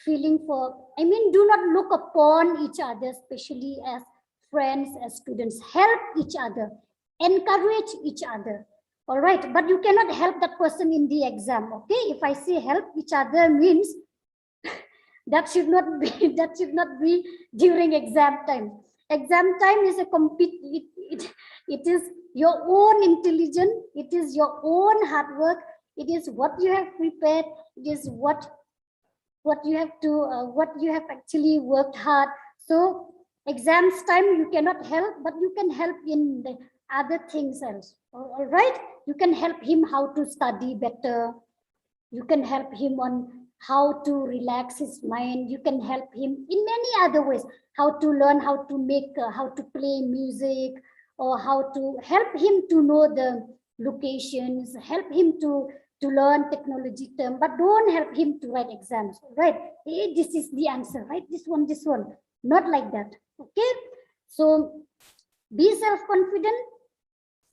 feeling for, I mean, do not look upon each other, especially as friends, as students. Help each other, encourage each other. All right, but you cannot help that person in the exam. Okay, if I say help each other means that should not be during exam time. Exam time is a it is your own intelligence, it is your own hard work, it is what you have prepared, it is what you have to what you have actually worked hard. So exams time you cannot help, but you can help in the other things else. All right, you can help him how to study better. You can help him on how to relax his mind. You can help him in many other ways, how to learn how to make how to play music, or how to help him to know the locations, help him to to learn technology term, but don't help him to write exams, right? Hey, this is the answer, right? This one, not like that. Okay, so be self-confident,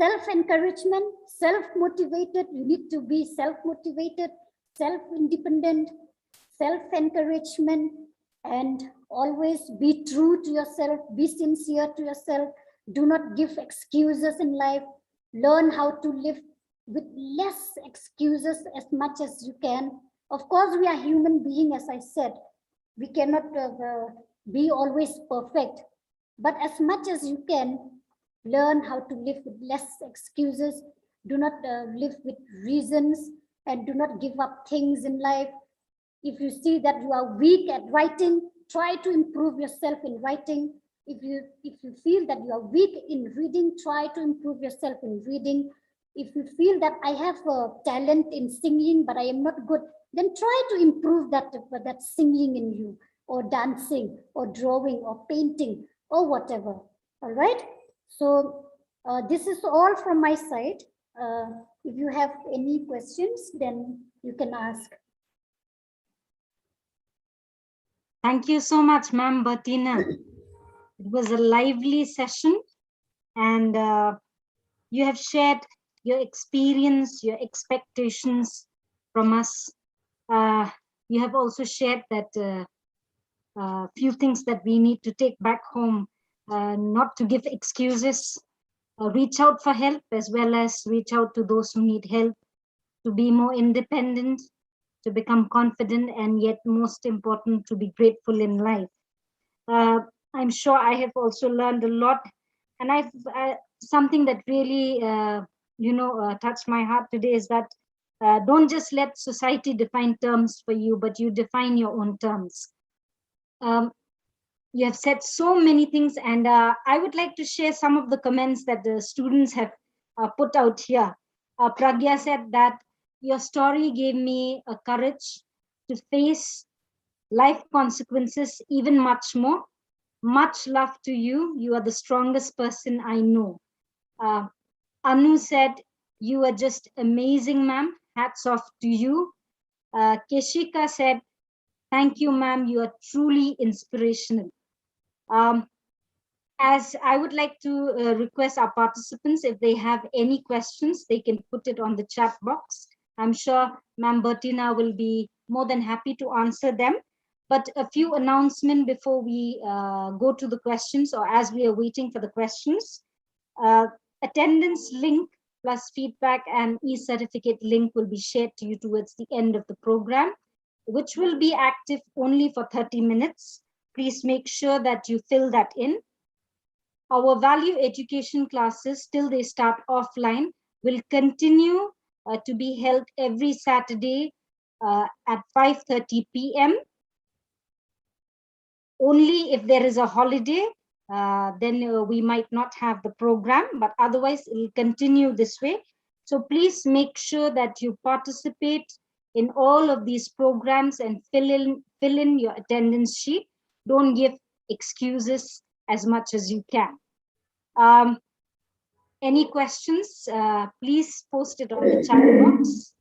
self-encouragement, self-motivated. You need to be self-motivated, self-independent, self-encouragement, and always be true to yourself, be sincere to yourself. Do not give excuses in life. Learn how to live with less excuses as much as you can. Of course, we are human beings, as I said. We cannot be always perfect, but as much as you can, learn how to live with less excuses. Do not live with reasons, and do not give up things in life. If you see that you are weak at writing, try to improve yourself in writing. If you feel that you are weak in reading, try to improve yourself in reading. If you feel that I have a talent in singing, but I am not good, then try to improve that singing in you, or dancing, or drawing, or painting, or whatever. All right. So this is all from my side. If you have any questions, then you can ask. Thank you so much, Ma'am Bettina. It was a lively session, and you have shared your experience, your expectations from us. You have also shared that few things that we need to take back home, not to give excuses, reach out for help, as well as reach out to those who need help, to be more independent, to become confident, and yet most important, to be grateful in life. I'm sure I have also learned a lot, and I've something that really touched my heart today is that don't just let society define terms for you, but you define your own terms. You have said so many things, and I would like to share some of the comments that the students have put out here. Pragya said that your story gave me a courage to face life consequences even much more. Much love to you. You are the strongest person I know. Anu said, you are just amazing, ma'am. Hats off to you. Keshika said, thank you, ma'am. You are truly inspirational. As I would like to request our participants, if they have any questions, they can put it on the chat box. I'm sure Ma'am Bettina will be more than happy to answer them. But a few announcements before we go to the questions, or as we are waiting for the questions. Attendance link plus feedback and e-certificate link will be shared to you towards the end of the program, which will be active only for 30 minutes. Please make sure that you fill that in. Our value education classes, till they start offline, will continue to be held every Saturday at 5:30 p.m. Only if there is a holiday, then we might not have the program, but otherwise it will continue this way. So please make sure that you participate in all of these programs and fill in your attendance sheet. Don't give excuses as much as you can. Any questions? Please post it on the chat box.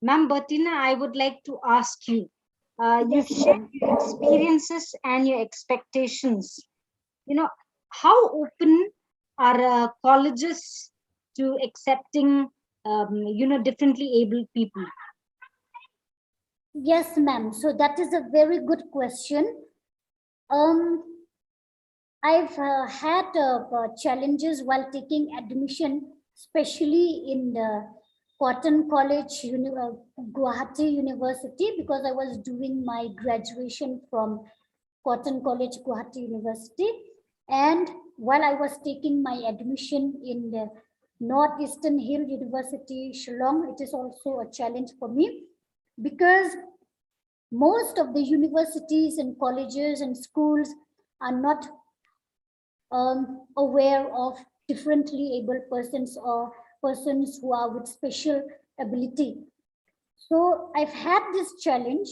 Ma'am Bettina, I would like to ask you, you shared your experiences and your expectations. How open are colleges to accepting, differently abled people? Yes, ma'am. So that is a very good question. I've had challenges while taking admission, especially in the Cotton College, Guwahati University, because I was doing my graduation from Cotton College, Guwahati University. And while I was taking my admission in the Northeastern Hill University, Shillong, it is also a challenge for me, because most of the universities and colleges and schools are not aware of differently able persons or persons who are with special ability. So I've had this challenge.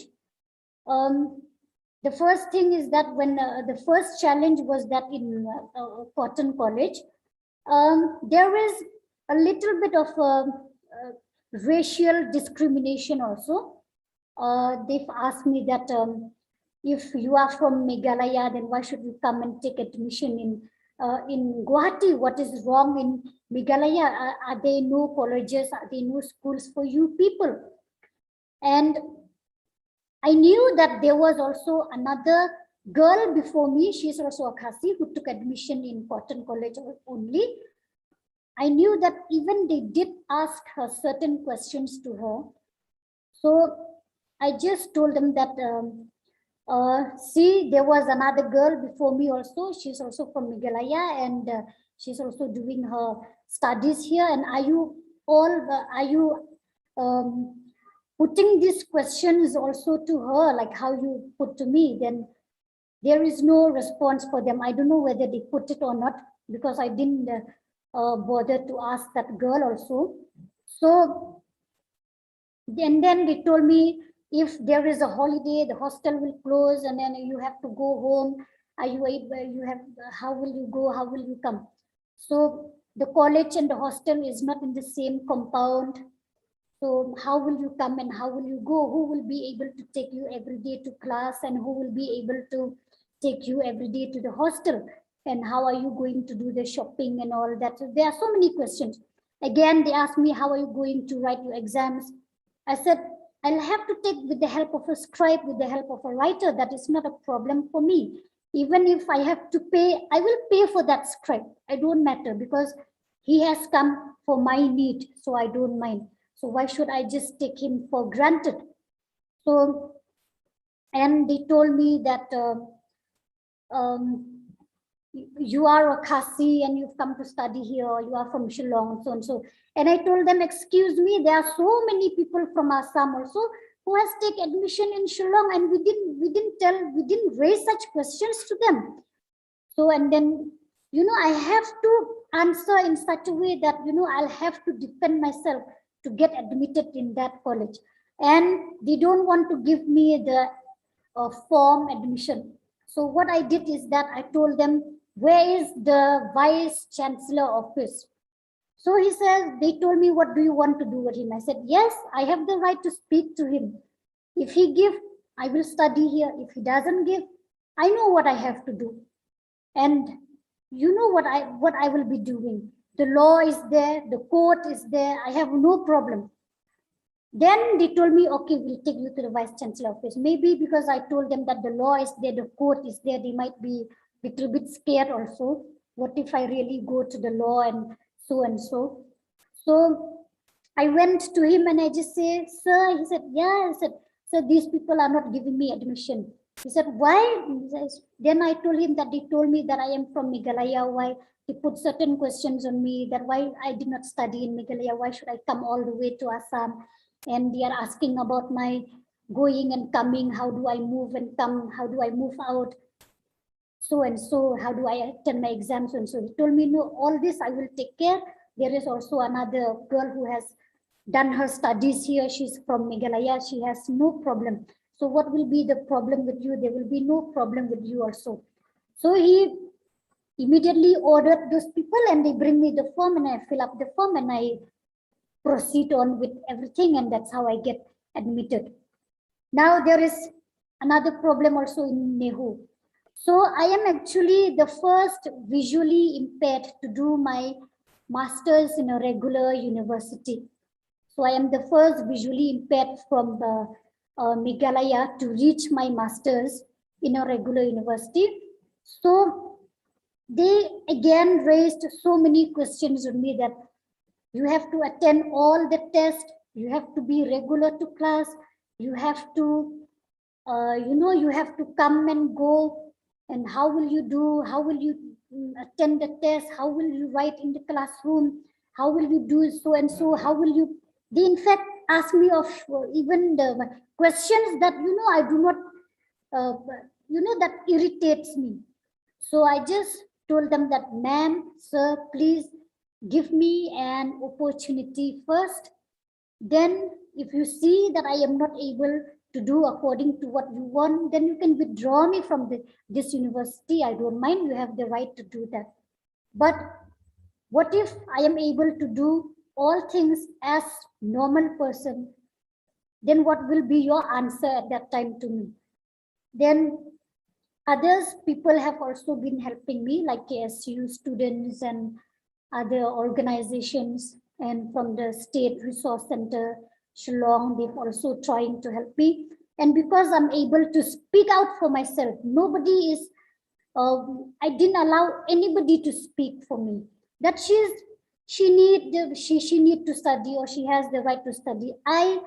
The first thing is that when the first challenge was that in Cotton College, There is a little bit of racial discrimination also. They've asked me that if you are from Meghalaya, then why should you come and take admission in Guwahati? What is wrong in Meghalaya? Are there no colleges? Are there no schools for you people? And I knew that there was also another girl before me. She's also a Khasi who took admission in Cotton College only. I knew that even they did ask her certain questions to her. So I just told them that, see, there was another girl before me also. She's also from Meghalaya, and she's also doing her studies here. And are you all, putting these questions also to her, like how you put to me? Then there is no response for them. I don't know whether they put it or not, because I didn't bother to ask that girl also. So then they told me, if there is a holiday, the hostel will close, and then you have to go home. Are you able? You have? How will you go? How will you come? So the college and the hostel is not in the same compound. So how will you come and how will you go? Who will be able to take you every day to class, and who will be able to take you every day to the hostel? And how are you going to do the shopping and all that? So there are so many questions. Again, they asked me, how are you going to write your exams? I said, I'll have to take with the help of a scribe, with the help of a writer. That is not a problem for me. Even if I have to pay, I will pay for that scribe. I don't matter, because he has come for my need, so I don't mind. So why should I just take him for granted? So, and they told me that you are a Khasi and you've come to study here, you are from Shillong, so and so. And I told them, excuse me, there are so many people from Assam also who has taken admission in Shillong, and we didn't raise such questions to them. So, and then, I have to answer in such a way that, I'll have to defend myself to get admitted in that college. And they don't want to give me the form admission. So what I did is that I told them, where is the vice chancellor office? So he says, they told me, what do you want to do with him? I said, yes, I have the right to speak to him. If he give, I will study here. If he doesn't give, I know what I have to do. And you know what I will be doing. The law is there, the court is there, I have no problem. Then they told me, okay, we'll take you to the vice chancellor office. Maybe because I told them that the law is there, the court is there, they might be a little bit scared also. What if I really go to the law and so and so? So I went to him and I just said, sir, he said, yeah, I said, sir, these people are not giving me admission. He said, why? Then I told him that they told me that I am from Meghalaya, why they put certain questions on me, that why I did not study in Meghalaya, why should I come all the way to Assam? And they are asking about my going and coming, how do I move and come, how do I move out, so and so, how do I attend my exams, and so he told me, no, all this I will take care. There is also another girl who has done her studies here, she's from Meghalaya, she has no problem. So what will be the problem with you? There will be no problem with you also. So he immediately ordered those people and they bring me the form and I fill up the form and I proceed on with everything, and that's how I get admitted. Now there is another problem also in Nehu. So I am actually the first visually impaired to do my master's in a regular university. So I am the first visually impaired from the Meghalaya to reach my master's in a regular university. So they again raised so many questions on me that you have to attend all the tests, you have to be regular to class, you have to, you have to come and go, and how will you do, how will you attend the test, how will you write in the classroom, how will you do so and so, how will you, they in fact ask me of even the questions that, I do not, that irritates me. So I just told them that, ma'am, sir, please give me an opportunity first. Then if you see that I am not able to do according to what you want, then you can withdraw me from this university. I don't mind, you have the right to do that. But What if I am able to do all things as normal person? Then what will be your answer at that time to me? Then people have also been helping me, like KSU students and other organizations, and from the State Resource Center, Shillong, they've also trying to help me. And because I'm able to speak out for myself, nobody is, I didn't allow anybody to speak for me. That she need to study, or she has the right to study. I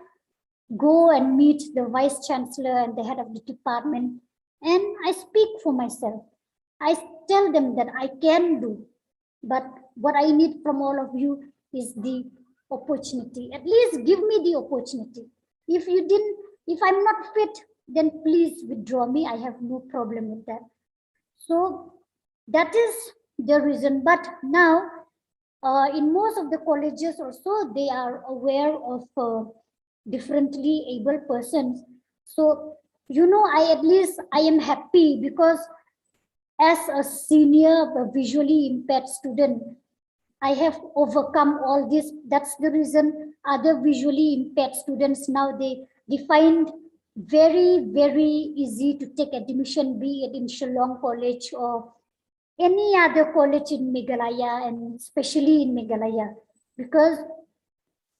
go and meet the Vice Chancellor and the head of the department, and I speak for myself. I tell them that I can do, but what I need from all of you is the opportunity. At least give me the opportunity. If I'm not fit, then please withdraw me. I have no problem with that. So that is the reason. But now, in most of the colleges also, they are aware of differently able persons. So, I am happy, because as a senior visually impaired student, I have overcome all this. That's the reason other visually impaired students now, they find very, very easy to take admission, be it in Shillong College or any other college in Meghalaya, and especially in Meghalaya, because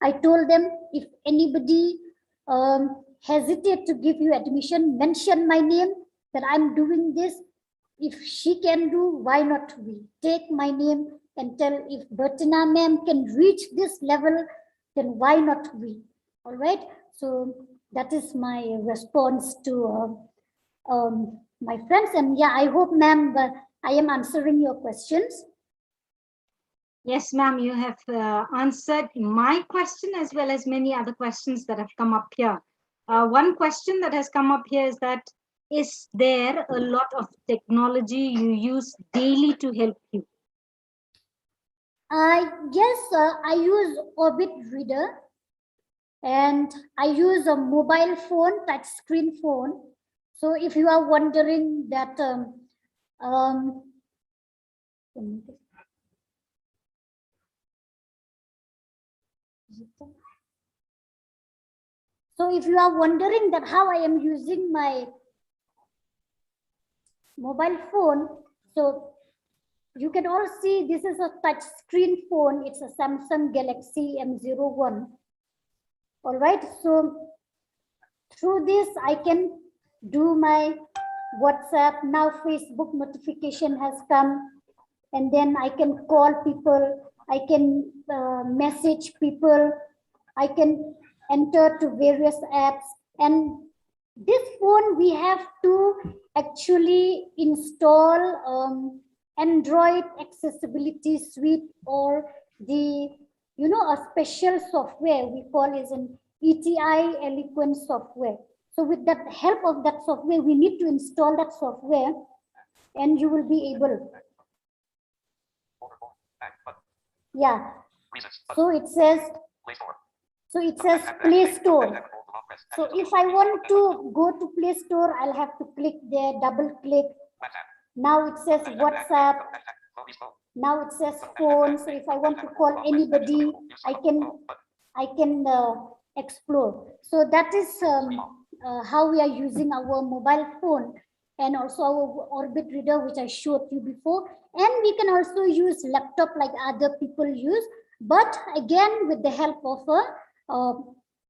I told them, if anybody hesitate to give you admission, mention my name, that I'm doing this. If she can do, why not we? Take my name and tell, if Bertina ma'am can reach this level, then why not we? All right. So that is my response to my friends. And yeah, I hope, ma'am, I am answering your questions. Yes, ma'am, you have answered my question as well as many other questions that have come up here. One question that has come up here is that, is there a lot of technology you use daily to help you? Yes, I use Orbit Reader, and I use a mobile phone, touch screen phone. So if you are wondering that, so if you are wondering that how I am using my mobile phone, so you can all see this is a touch screen phone. It's a Samsung Galaxy M01. All right, so through this I can do my WhatsApp. Now Facebook notification has come, and then I can call people, I can message people, I can enter to various apps. And this phone, we have to actually install Android accessibility suite, or the, a special software we call is an ETI Eloquent software. So with that help of that software, we need to install that software, and you will be able. Yeah. So it says Play Store. So if I want to go to Play Store, I'll have to click there, double click. Now it says WhatsApp. Now it says phone. So if I want to call anybody, I can explore. So that is how we are using our mobile phone, and also our Orbit Reader, which I showed you before. And we can also use laptop like other people use, but again with the help of a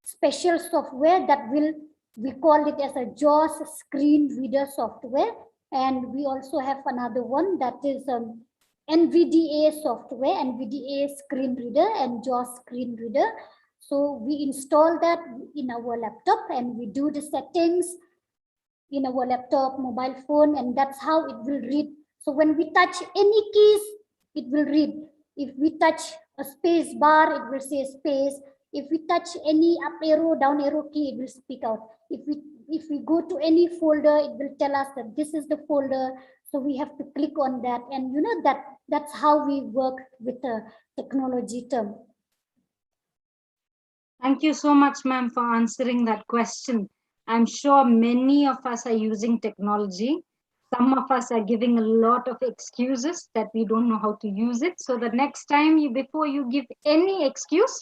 special software that we call it as a JAWS screen reader software. And we also have another one that is NVDA software, NVDA screen reader and JAWS screen reader. So we install that in our laptop, and we do the settings in our laptop, mobile phone, and that's how it will read. So when we touch any keys, it will read. If we touch a space bar, it will say space. If we touch any up arrow, down arrow key, it will speak out. If we go to any folder, it will tell us that this is the folder. So we have to click on that, and that's how we work with the technology term. Thank you so much, ma'am, for answering that question. I'm sure many of us are using technology. some of us are giving a lot of excuses that we don't know how to use it. So the next time before you give any excuse,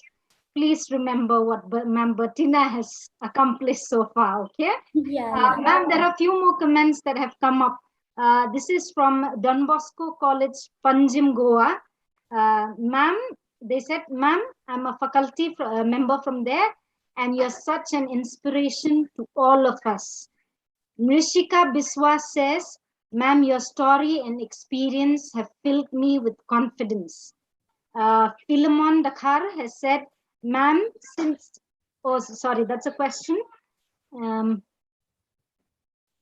please remember what Ma'am Bettina has accomplished so far, okay? Yeah. Ma'am, there are a few more comments that have come up. This is from Don Bosco College, Panjim, Goa. Ma'am, they said, ma'am, I'm a faculty member from there, and you're such an inspiration to all of us. Nrishika Biswa says, ma'am, your story and experience have filled me with confidence. Philemon Dakhar has said, ma'am, sorry, that's a question.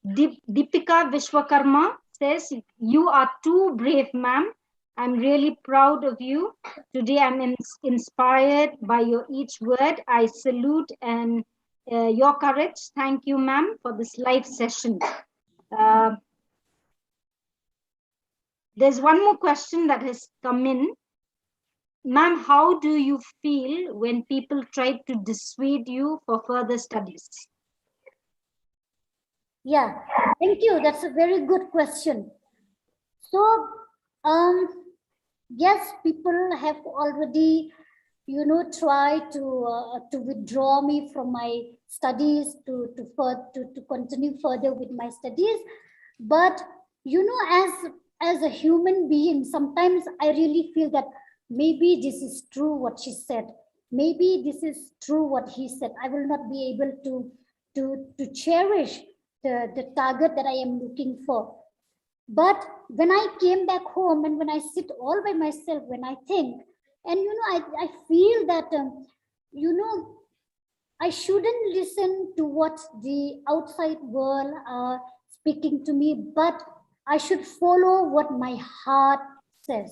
Deepika Vishwakarma says, you are too brave, ma'am. I'm really proud of you. Today I'm inspired by your each word. I salute and your courage. Thank you, ma'am, for this live session. There's one more question that has come in. Ma'am, how do you feel when people try to dissuade you for further studies? Yeah, thank you. That's a very good question. So, yes, people have already, tried to withdraw me from my studies, to continue further with my studies. But as a human being, sometimes I really feel that maybe this is true what she said. Maybe this is true what he said. I will not be able to cherish the target that I am looking for. But when I came back home and when I sit all by myself, when I think, and I feel that I shouldn't listen to what the outside world are speaking to me, but I should follow what my heart says.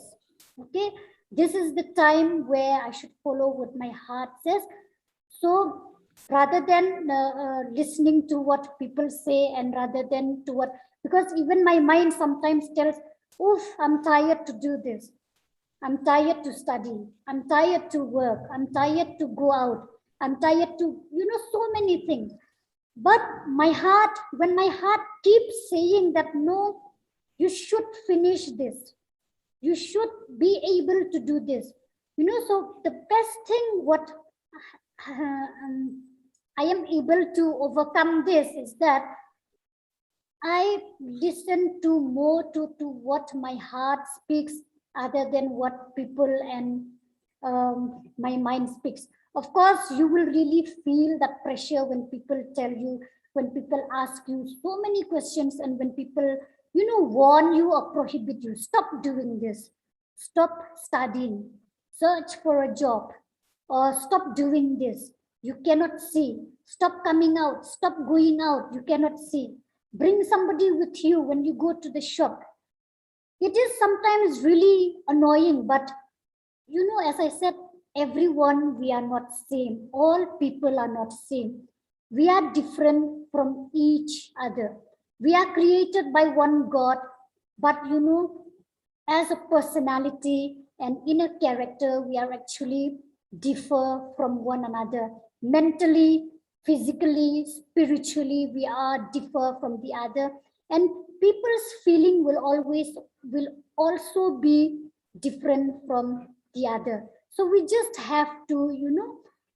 Okay, this is the time where I should follow what my heart says. So rather than listening to what people say, and rather than to what, because even my mind sometimes tells, oof, I'm tired to do this, I'm tired to study, I'm tired to work, I'm tired to go out, I'm tired to so many things. But my heart, when my heart keeps saying that no, you should finish this, you should be able to do this, so the best thing what I am able to overcome this is that I listen to more to what my heart speaks, other than what people and my mind speaks. Of course, you will really feel that pressure when people tell you, when people ask you so many questions, and when people, warn you or prohibit you, stop doing this, stop studying, search for a job, or stop doing this, you cannot see, stop coming out, stop going out, you cannot see, bring somebody with you when you go to the shop. It is sometimes really annoying, but as I said, everyone, we are not same, all people are not same, we are different from each other, we are created by one God, but as a personality and inner character, we are actually differ from one another. Mentally, physically, spiritually, we are differ from the other. And people's feeling will also be different from the other. So we just have to,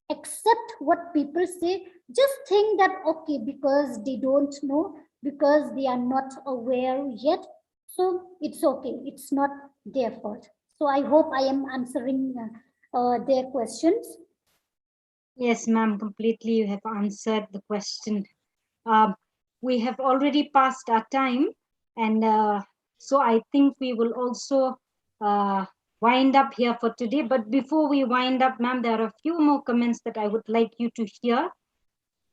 accept what people say. Just think that, okay, because they don't know, because they are not aware yet, so it's okay, it's not their fault. So I hope I am answering their questions. Yes, ma'am, completely you have answered the question. We have already passed our time, and so I think we will also wind up here for today. But before we wind up, ma'am, there are a few more comments that I would like you to hear.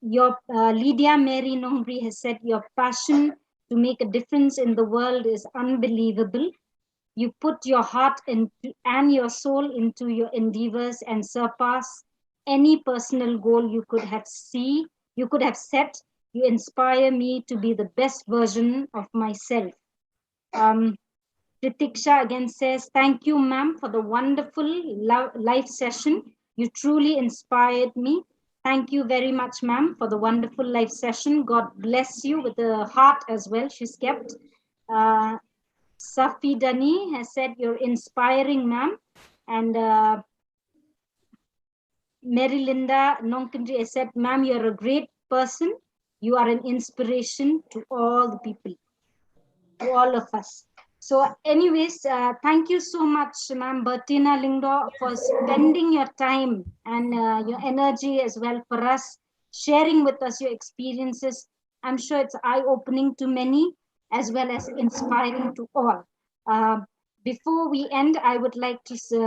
Your Lydia Mary Nombri has said, your passion to make a difference in the world is unbelievable. You put your heart and your soul into your endeavors and surpass any personal goal you could have set. You inspire me to be the best version of myself. Pritiksha again says, thank you, ma'am, for the wonderful live session. You truly inspired me. Thank you very much, ma'am, for the wonderful live session. God bless you with the heart as well she's kept. Safidani has said, you're inspiring, ma'am. And Mary Linda Nonkandri has said, ma'am, you're a great person. You are an inspiration to all the people, to all of us. So anyways, thank you so much, ma'am Bertina Lingdo, for spending your time and your energy as well for us, sharing with us your experiences. I'm sure it's eye-opening to many as well as inspiring to all. Before we end, I would like to say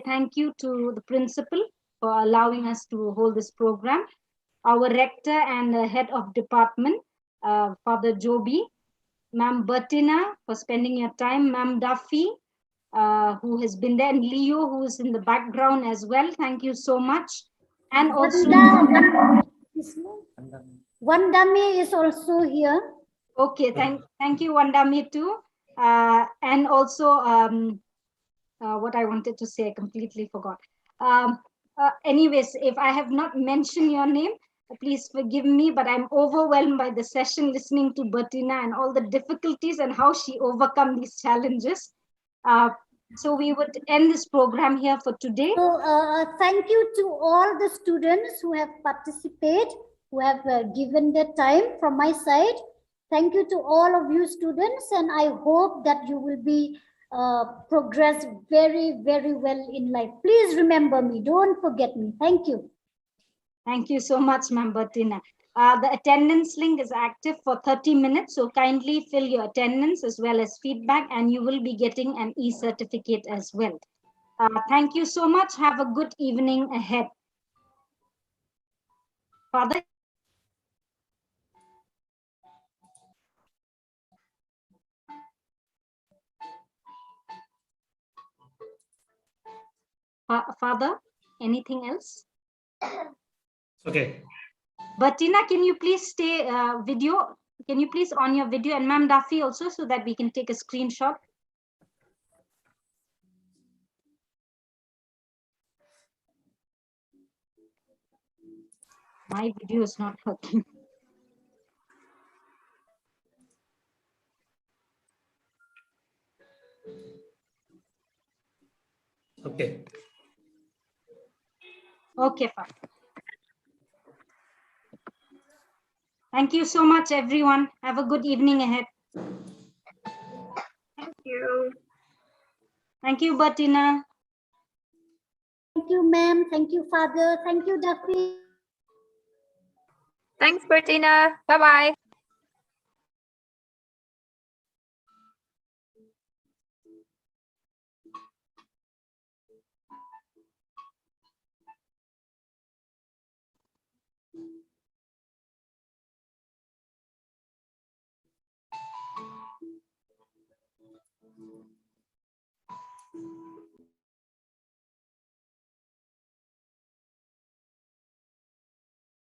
thank you to the principal for allowing us to hold this program, our rector and head of department, Father Joby, Ma'am Bertina for spending your time, Ma'am Duffy, who has been there, and Leo, who is in the background as well. Thank you so much. And also, Wandami is also here. Okay, thank you, Wandami too. And also, what I wanted to say, I completely forgot. Anyways, if I have not mentioned your name, please forgive me, but I'm overwhelmed by the session listening to Bertina and all the difficulties and how she overcome these challenges. So we would end this program here for today. So thank you to all the students who have participated, who have given their time from my side. Thank you to all of you students, and I hope that you will be progress very, very well in life. Please remember me. Don't forget me. Thank you. Thank you so much, Ma'am Bertina. The attendance link is active for 30 minutes, so kindly fill your attendance as well as feedback, and you will be getting an e-certificate as well. Thank you so much. Have a good evening ahead. Father? Father, anything else? Okay. Bertina, can you please stay video? Can you please on your video, and Ma'am Duffy also, so that we can take a screenshot? My video is not working. Okay. Okay, fine. Thank you so much, everyone. Have a good evening ahead. Thank you. Thank you, Bertina. Thank you, ma'am. Thank you, Father. Thank you, Duffy. Thanks, Bertina. Bye-bye.